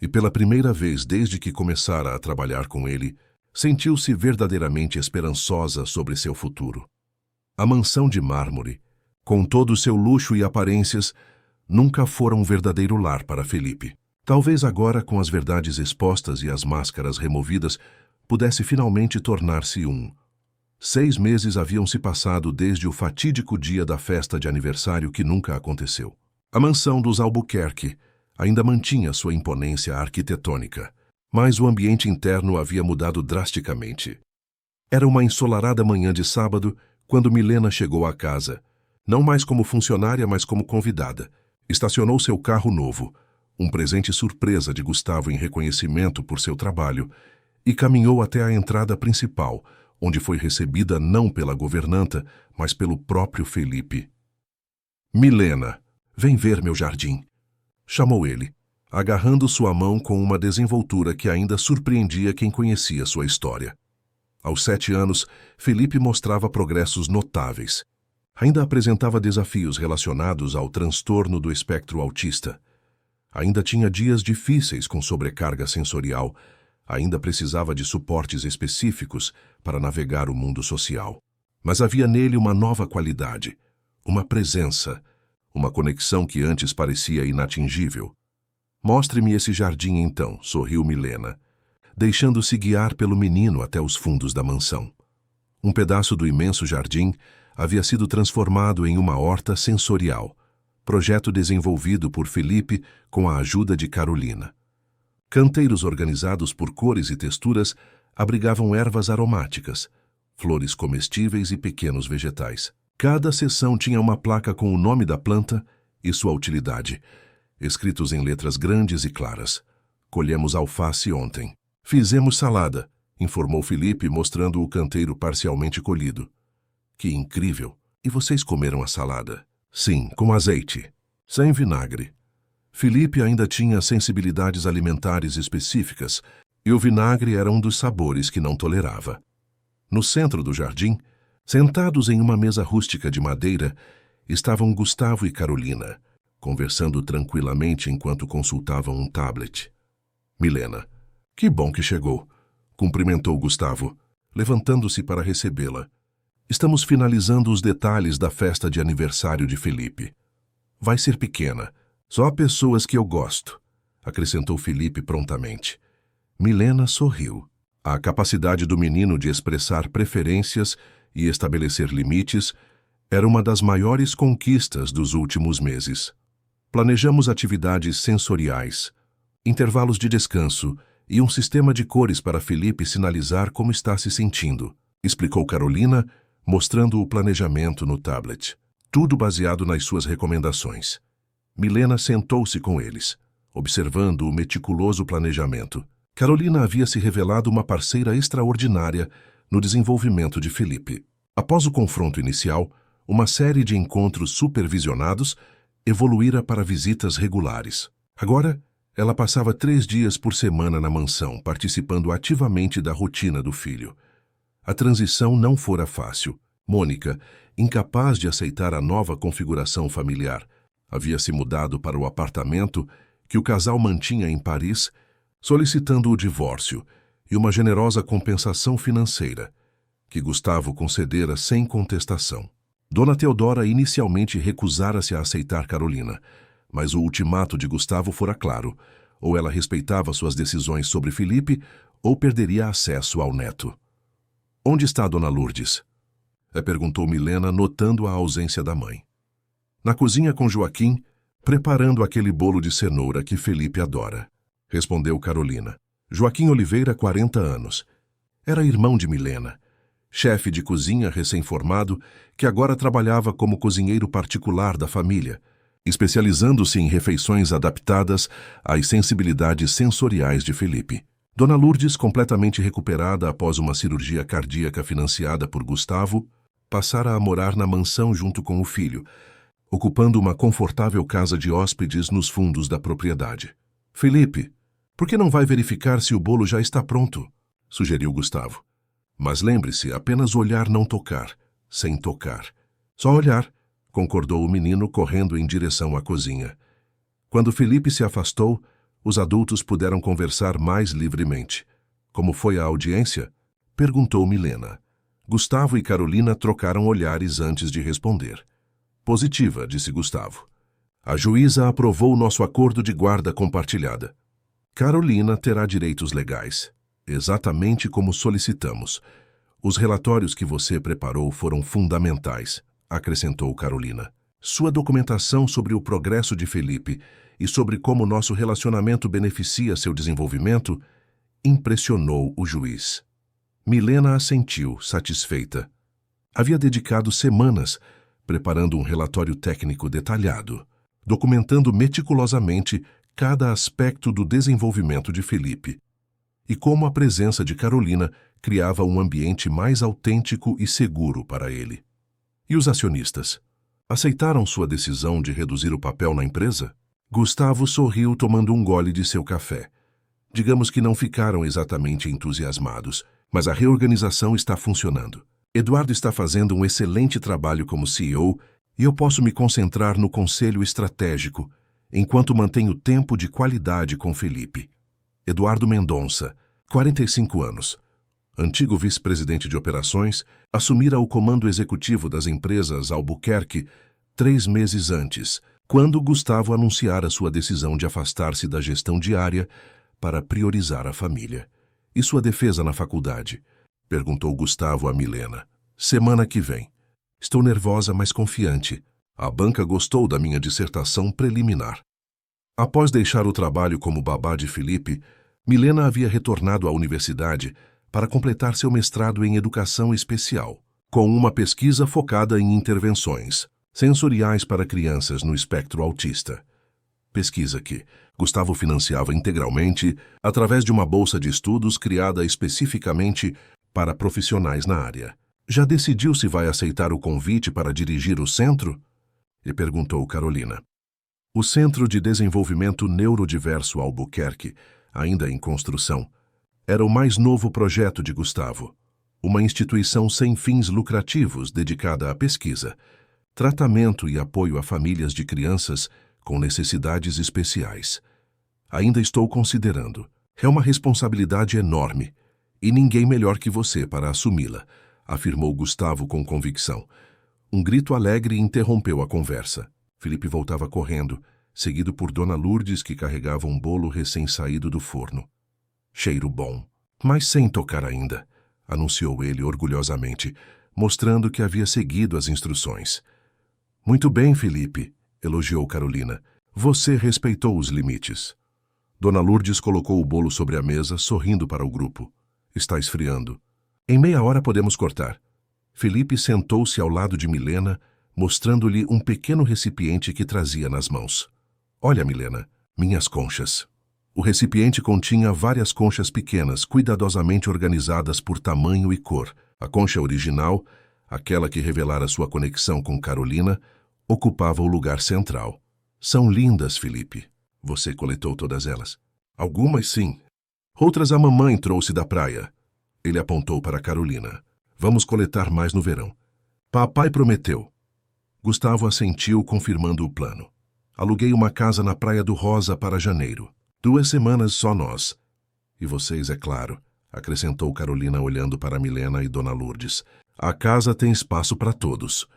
e, pela primeira vez desde que começara a trabalhar com ele, sentiu-se verdadeiramente esperançosa sobre seu futuro. A mansão de mármore, com todo o seu luxo e aparências, nunca fora um verdadeiro lar para Felipe. Talvez agora, com as verdades expostas e as máscaras removidas, pudesse finalmente tornar-se um. 6 meses haviam se passado desde o fatídico dia da festa de aniversário que nunca aconteceu. A mansão dos Albuquerque ainda mantinha sua imponência arquitetônica, mas o ambiente interno havia mudado drasticamente. Era uma ensolarada manhã de sábado quando Milena chegou à casa, não mais como funcionária, mas como convidada. Estacionou seu carro novo, um presente surpresa de Gustavo em reconhecimento por seu trabalho, e caminhou até a entrada principal, onde foi recebida não pela governanta, mas pelo próprio Felipe. Milena, vem ver meu jardim, chamou ele, agarrando sua mão com uma desenvoltura que ainda surpreendia quem conhecia sua história. Aos 7 anos, Felipe mostrava progressos notáveis. Ainda apresentava desafios relacionados ao transtorno do espectro autista. Ainda tinha dias difíceis com sobrecarga sensorial. Ainda precisava de suportes específicos para navegar o mundo social. Mas havia nele uma nova qualidade, uma presença, uma conexão que antes parecia inatingível. Mostre-me esse jardim então, sorriu Milena, deixando-se guiar pelo menino até os fundos da mansão. Um pedaço do imenso jardim havia sido transformado em uma horta sensorial, projeto desenvolvido por Felipe com a ajuda de Carolina. Canteiros organizados por cores e texturas abrigavam ervas aromáticas, flores comestíveis e pequenos vegetais. Cada seção tinha uma placa com o nome da planta e sua utilidade, escritos em letras grandes e claras. Colhemos alface ontem. Fizemos salada, informou Felipe, mostrando o canteiro parcialmente colhido. Que incrível! E vocês comeram a salada? Sim, com azeite, sem vinagre. Felipe ainda tinha sensibilidades alimentares específicas, e o vinagre era um dos sabores que não tolerava. No centro do jardim, sentados em uma mesa rústica de madeira, estavam Gustavo e Carolina, conversando tranquilamente enquanto consultavam um tablet. Milena: que bom que chegou, cumprimentou Gustavo, levantando-se para recebê-la. Estamos finalizando os detalhes da festa de aniversário de Felipe. Vai ser pequena, só pessoas que eu gosto, acrescentou Felipe prontamente. Milena sorriu. A capacidade do menino de expressar preferências e estabelecer limites era uma das maiores conquistas dos últimos meses. Planejamos atividades sensoriais, intervalos de descanso e um sistema de cores para Felipe sinalizar como está se sentindo, explicou Carolina, mostrando o planejamento no tablet. Tudo baseado nas suas recomendações. Milena sentou-se com eles, observando o meticuloso planejamento. Carolina havia se revelado uma parceira extraordinária no desenvolvimento de Felipe. Após o confronto inicial, uma série de encontros supervisionados evoluíra para visitas regulares. Agora, ela passava 3 dias por semana na mansão, participando ativamente da rotina do filho. A transição não fora fácil. Mônica, incapaz de aceitar a nova configuração familiar, havia se mudado para o apartamento que o casal mantinha em Paris, solicitando o divórcio e uma generosa compensação financeira, que Gustavo concedera sem contestação. Dona Teodora inicialmente recusara-se a aceitar Carolina, mas o ultimato de Gustavo fora claro: ou ela respeitava suas decisões sobre Felipe, ou perderia acesso ao neto. Onde está Dona Lourdes? Perguntou Milena, notando a ausência da mãe. Na cozinha com Joaquim, preparando aquele bolo de cenoura que Felipe adora, respondeu Carolina. Joaquim Oliveira, 40 anos. Era irmão de Milena, chefe de cozinha recém-formado que agora trabalhava como cozinheiro particular da família, especializando-se em refeições adaptadas às sensibilidades sensoriais de Felipe. Dona Lourdes, completamente recuperada após uma cirurgia cardíaca financiada por Gustavo, passara a morar na mansão junto com o filho, ocupando uma confortável casa de hóspedes nos fundos da propriedade. Felipe, por que não vai verificar se o bolo já está pronto? Sugeriu Gustavo. Mas lembre-se, apenas olhar, não tocar, sem tocar. Só olhar, concordou o menino, correndo em direção à cozinha. Quando Felipe se afastou, os adultos puderam conversar mais livremente. Como foi a audiência? Perguntou Milena. Gustavo e Carolina trocaram olhares antes de responder. Positiva, disse Gustavo. A juíza aprovou nosso acordo de guarda compartilhada. Carolina terá direitos legais, exatamente como solicitamos. Os relatórios que você preparou foram fundamentais, acrescentou Carolina. Sua documentação sobre o progresso de Felipe e sobre como nosso relacionamento beneficia seu desenvolvimento impressionou o juiz. Milena assentiu, satisfeita. Havia dedicado semanas preparando um relatório técnico detalhado, documentando meticulosamente cada aspecto do desenvolvimento de Felipe, e como a presença de Carolina criava um ambiente mais autêntico e seguro para ele. E os acionistas? Aceitaram sua decisão de reduzir o papel na empresa? Gustavo sorriu tomando um gole de seu café. Digamos que não ficaram exatamente entusiasmados, mas a reorganização está funcionando. Eduardo está fazendo um excelente trabalho como CEO e eu posso me concentrar no conselho estratégico, enquanto mantenho tempo de qualidade com Felipe. Eduardo Mendonça, 45 anos. Antigo vice-presidente de operações, assumira o comando executivo das empresas Albuquerque 3 meses antes, quando Gustavo anunciara sua decisão de afastar-se da gestão diária para priorizar a família. E sua defesa na faculdade? Perguntou Gustavo a Milena. Semana que vem. Estou nervosa, mas confiante. A banca gostou da minha dissertação preliminar. Após deixar o trabalho como babá de Felipe, Milena havia retornado à universidade para completar seu mestrado em educação especial, com uma pesquisa focada em intervenções. Sensoriais para crianças no espectro autista. Pesquisa que Gustavo financiava integralmente através de uma bolsa de estudos criada especificamente para profissionais na área. Já decidiu se vai aceitar o convite para dirigir o centro? E perguntou Carolina. O Centro de Desenvolvimento Neurodiverso Albuquerque, ainda em construção, era o mais novo projeto de Gustavo, uma instituição sem fins lucrativos dedicada à pesquisa, tratamento e apoio a famílias de crianças com necessidades especiais. Ainda estou considerando. É uma responsabilidade enorme, e ninguém melhor que você para assumi-la, afirmou Gustavo com convicção. Um grito alegre interrompeu a conversa. Felipe voltava correndo, seguido por Dona Lourdes, que carregava um bolo recém-saído do forno. Cheiro bom, mas sem tocar ainda, anunciou ele orgulhosamente, mostrando que havia seguido as instruções. Muito bem, Felipe, elogiou Carolina. Você respeitou os limites. Dona Lourdes colocou o bolo sobre a mesa, sorrindo para o grupo. Está esfriando. Em meia hora podemos cortar. Felipe sentou-se ao lado de Milena, mostrando-lhe um pequeno recipiente que trazia nas mãos. Olha, Milena, minhas conchas. O recipiente continha várias conchas pequenas, cuidadosamente organizadas por tamanho e cor. A concha original, aquela que revelara sua conexão com Carolina, ocupava o lugar central. São lindas, Felipe. Você coletou todas elas? Algumas, sim. Outras a mamãe trouxe da praia. Ele apontou para Carolina. Vamos coletar mais no verão. Papai prometeu. Gustavo assentiu, confirmando o plano. Aluguei uma casa na Praia do Rosa para janeiro. 2 semanas só nós. E vocês, é claro, acrescentou Carolina olhando para Milena e Dona Lourdes. A casa tem espaço para todos.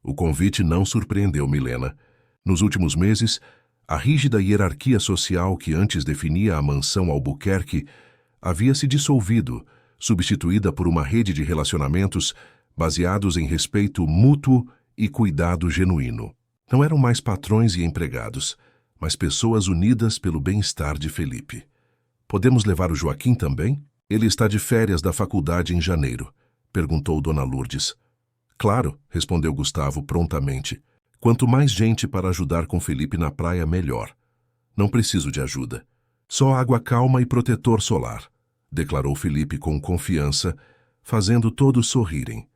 O convite não surpreendeu Milena. Nos últimos meses, a rígida hierarquia social que antes definia a mansão Albuquerque havia se dissolvido, substituída por uma rede de relacionamentos baseados em respeito mútuo e cuidado genuíno. Não eram mais patrões e empregados, mas pessoas unidas pelo bem-estar de Felipe. Podemos levar o Joaquim também? Ele está de férias da faculdade em janeiro, perguntou Dona Lourdes. Claro, respondeu Gustavo prontamente. Quanto mais gente para ajudar com Felipe na praia, melhor. Não preciso de ajuda. Só água calma e protetor solar, declarou Felipe com confiança, fazendo todos sorrirem.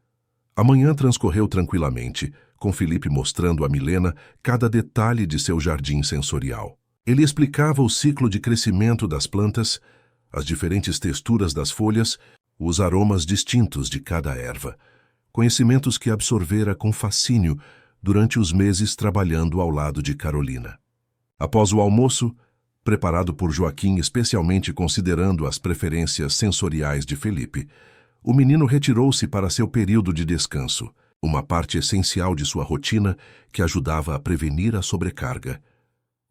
A manhã transcorreu tranquilamente, com Felipe mostrando a Milena cada detalhe de seu jardim sensorial. Ele explicava o ciclo de crescimento das plantas, as diferentes texturas das folhas, os aromas distintos de cada erva, conhecimentos que absorvera com fascínio durante os meses trabalhando ao lado de Carolina. Após o almoço, preparado por Joaquim especialmente considerando as preferências sensoriais de Felipe, o menino retirou-se para seu período de descanso, uma parte essencial de sua rotina que ajudava a prevenir a sobrecarga.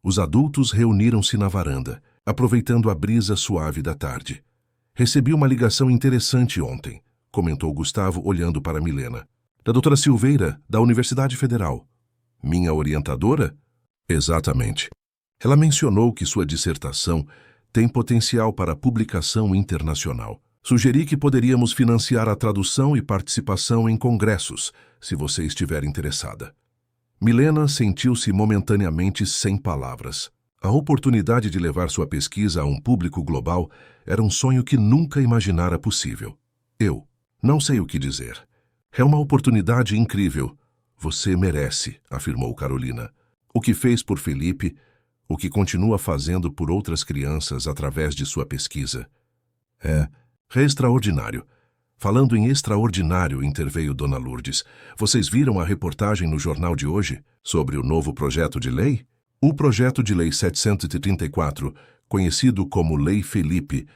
Os adultos reuniram-se na varanda, aproveitando a brisa suave da tarde. Recebi uma ligação interessante ontem, comentou Gustavo olhando para Milena. Da doutora Silveira, da Universidade Federal. Minha orientadora? Exatamente. Ela mencionou que sua dissertação tem potencial para publicação internacional. Sugeri que poderíamos financiar a tradução e participação em congressos, se você estiver interessada. Milena sentiu-se momentaneamente sem palavras. A oportunidade de levar sua pesquisa a um público global era um sonho que nunca imaginara possível. Eu não sei o que dizer. É uma oportunidade incrível. Você merece, afirmou Carolina. O que fez por Felipe, o que continua fazendo por outras crianças através de sua pesquisa. É extraordinário. Falando em extraordinário, interveio Dona Lourdes. Vocês viram a reportagem no jornal de hoje sobre o novo projeto de lei? O projeto de lei 734, conhecido como Lei Felipe,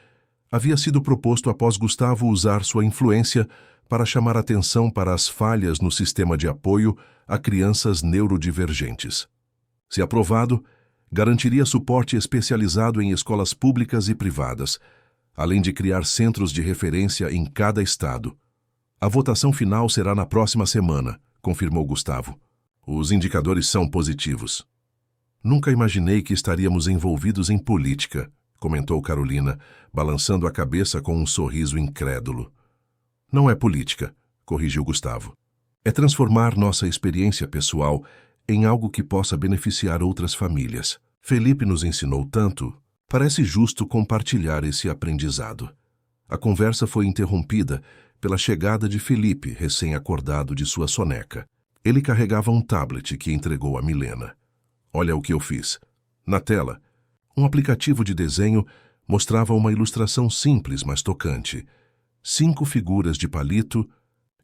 havia sido proposto após Gustavo usar sua influência para chamar atenção para as falhas no sistema de apoio a crianças neurodivergentes. Se aprovado, garantiria suporte especializado em escolas públicas e privadas, além de criar centros de referência em cada estado. A votação final será na próxima semana, confirmou Gustavo. Os indicadores são positivos. Nunca imaginei que estaríamos envolvidos em política, comentou Carolina, balançando a cabeça com um sorriso incrédulo. Não é política, corrigiu Gustavo. É transformar nossa experiência pessoal em algo que possa beneficiar outras famílias. Felipe nos ensinou tanto, parece justo compartilhar esse aprendizado. A conversa foi interrompida pela chegada de Felipe, recém-acordado de sua soneca. Ele carregava um tablet que entregou a Milena. Olha o que eu fiz. Na tela, um aplicativo de desenho mostrava uma ilustração simples, mas tocante. 5 figuras de palito,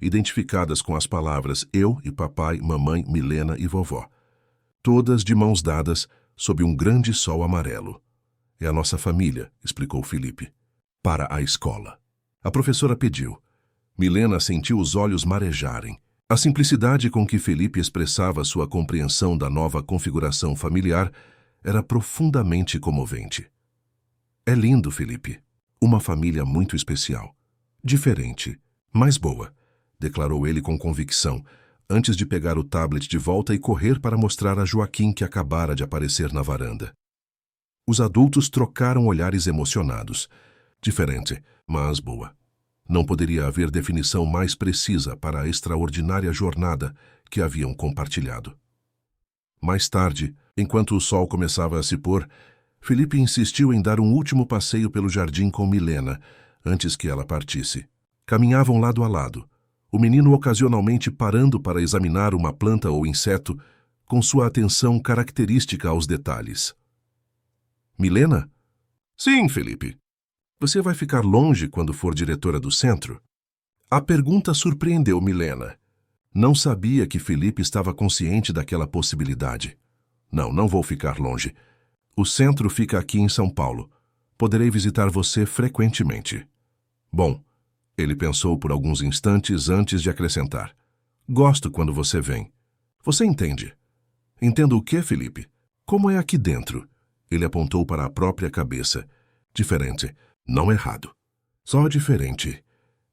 identificadas com as palavras eu e papai, mamãe, Milena e vovó. Todas de mãos dadas sob um grande sol amarelo. É a nossa família, explicou Felipe. Para a escola. A professora pediu. Milena sentiu os olhos marejarem. A simplicidade com que Felipe expressava sua compreensão da nova configuração familiar era profundamente comovente. É lindo, Felipe. Uma família muito especial. Diferente, mas boa, declarou ele com convicção, antes de pegar o tablet de volta e correr para mostrar a Joaquim que acabara de aparecer na varanda. Os adultos trocaram olhares emocionados. Diferente, mas boa. Não poderia haver definição mais precisa para a extraordinária jornada que haviam compartilhado. Mais tarde, enquanto o sol começava a se pôr, Felipe insistiu em dar um último passeio pelo jardim com Milena, antes que ela partisse. Caminhavam lado a lado, o menino ocasionalmente parando para examinar uma planta ou inseto, com sua atenção característica aos detalhes. Milena? Sim, Felipe. Você vai ficar longe quando for diretora do centro? A pergunta surpreendeu Milena. Não sabia que Felipe estava consciente daquela possibilidade. Não vou ficar longe. O centro fica aqui em São Paulo. Poderei visitar você frequentemente. Bom, ele pensou por alguns instantes antes de acrescentar. Gosto quando você vem. Você entende? Entendo o quê, Felipe? Como é aqui dentro? Ele apontou para a própria cabeça. Diferente. Não errado. Só diferente.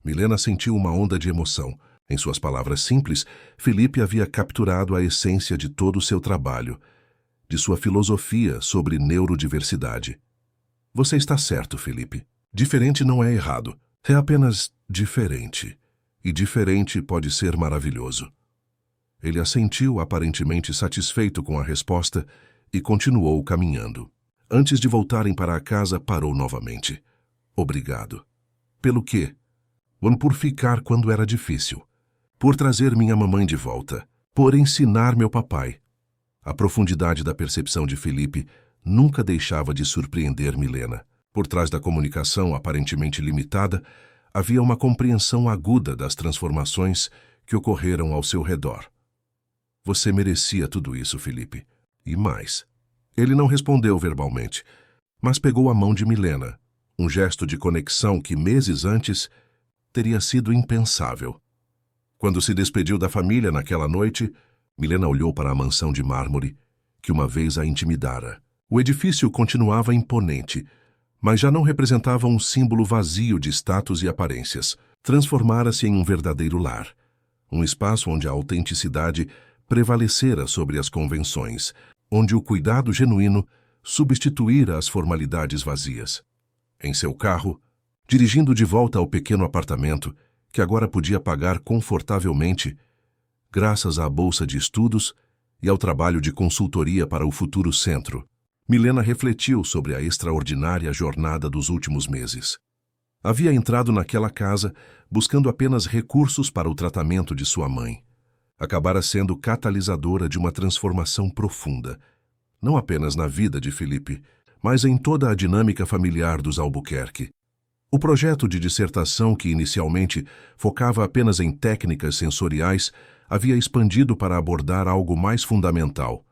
Milena sentiu uma onda de emoção. Em suas palavras simples, Felipe havia capturado a essência de todo o seu trabalho, de sua filosofia sobre neurodiversidade. Você está certo, Felipe. Diferente não é errado. É apenas diferente. E diferente pode ser maravilhoso. Ele assentiu, aparentemente satisfeito com a resposta, e continuou caminhando. Antes de voltarem para a casa, parou novamente. Obrigado. Pelo quê? Por ficar quando era difícil. Por trazer minha mamãe de volta. Por ensinar meu papai. A profundidade da percepção de Felipe nunca deixava de surpreender Milena. Por trás da comunicação aparentemente limitada, havia uma compreensão aguda das transformações que ocorreram ao seu redor. Você merecia tudo isso, Felipe. E mais. Ele não respondeu verbalmente, mas pegou a mão de Milena, um gesto de conexão que meses antes teria sido impensável. Quando se despediu da família naquela noite, Milena olhou para a mansão de mármore que uma vez a intimidara. O edifício continuava imponente, mas já não representava um símbolo vazio de status e aparências. Transformara-se em um verdadeiro lar, um espaço onde a autenticidade prevalecera sobre as convenções, onde o cuidado genuíno substituíra as formalidades vazias. Em seu carro, dirigindo de volta ao pequeno apartamento, que agora podia pagar confortavelmente, graças à bolsa de estudos e ao trabalho de consultoria para o futuro centro, Milena refletiu sobre a extraordinária jornada dos últimos meses. Havia entrado naquela casa buscando apenas recursos para o tratamento de sua mãe. Acabara sendo catalisadora de uma transformação profunda, não apenas na vida de Felipe, mas em toda a dinâmica familiar dos Albuquerque. O projeto de dissertação, que inicialmente focava apenas em técnicas sensoriais, havia expandido para abordar algo mais fundamental,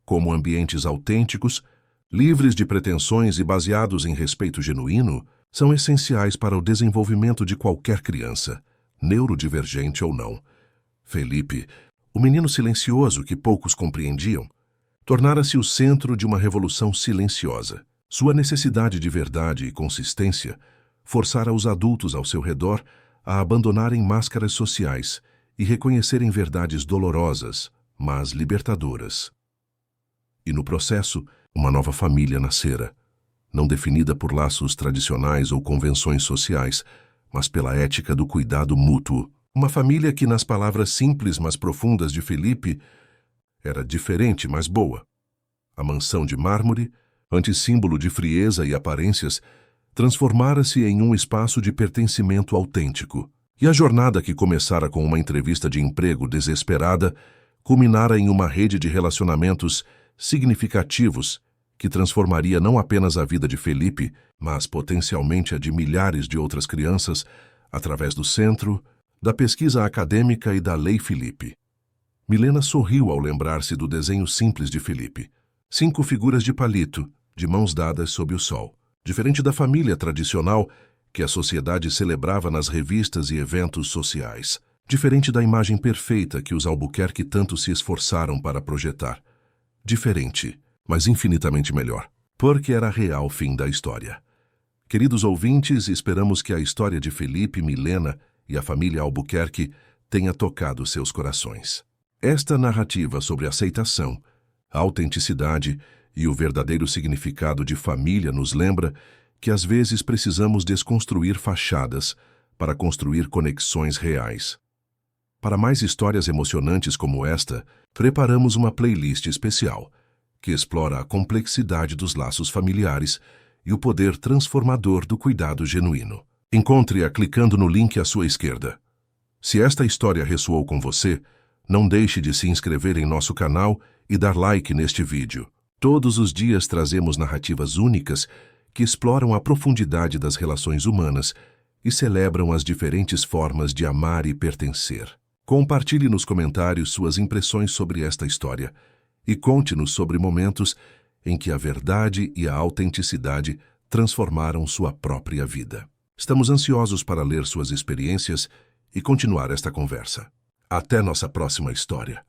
como ambientes autênticos, livres de pretensões e baseados em respeito genuíno, são essenciais para o desenvolvimento de qualquer criança, neurodivergente ou não. Felipe, o menino silencioso que poucos compreendiam, tornara-se o centro de uma revolução silenciosa. Sua necessidade de verdade e consistência forçara os adultos ao seu redor a abandonarem máscaras sociais e reconhecerem verdades dolorosas, mas libertadoras. E no processo, uma nova família nascera, não definida por laços tradicionais ou convenções sociais, mas pela ética do cuidado mútuo. Uma família que, nas palavras simples mas profundas de Felipe, era diferente, mas boa. A mansão de mármore, antissímbolo de frieza e aparências, transformara-se em um espaço de pertencimento autêntico. E a jornada que começara com uma entrevista de emprego desesperada, culminara em uma rede de relacionamentos significativos que transformaria não apenas a vida de Felipe, mas potencialmente a de milhares de outras crianças, através do centro, da pesquisa acadêmica e da Lei Felipe. Milena sorriu ao lembrar-se do desenho simples de Felipe. 5 figuras de palito, de mãos dadas sob o sol. Diferente da família tradicional que a sociedade celebrava nas revistas e eventos sociais. Diferente da imagem perfeita que os Albuquerque tanto se esforçaram para projetar. Diferente, mas infinitamente melhor, porque era real o fim da história. Queridos ouvintes, esperamos que a história de Felipe, Milena e a família Albuquerque tenha tocado seus corações. Esta narrativa sobre aceitação, autenticidade e o verdadeiro significado de família nos lembra que às vezes precisamos desconstruir fachadas para construir conexões reais. Para mais histórias emocionantes como esta, preparamos uma playlist especial que explora a complexidade dos laços familiares e o poder transformador do cuidado genuíno. Encontre-a clicando no link à sua esquerda. Se esta história ressoou com você, não deixe de se inscrever em nosso canal e dar like neste vídeo. Todos os dias trazemos narrativas únicas que exploram a profundidade das relações humanas e celebram as diferentes formas de amar e pertencer. Compartilhe nos comentários suas impressões sobre esta história e conte-nos sobre momentos em que a verdade e a autenticidade transformaram sua própria vida. Estamos ansiosos para ler suas experiências e continuar esta conversa. Até nossa próxima história.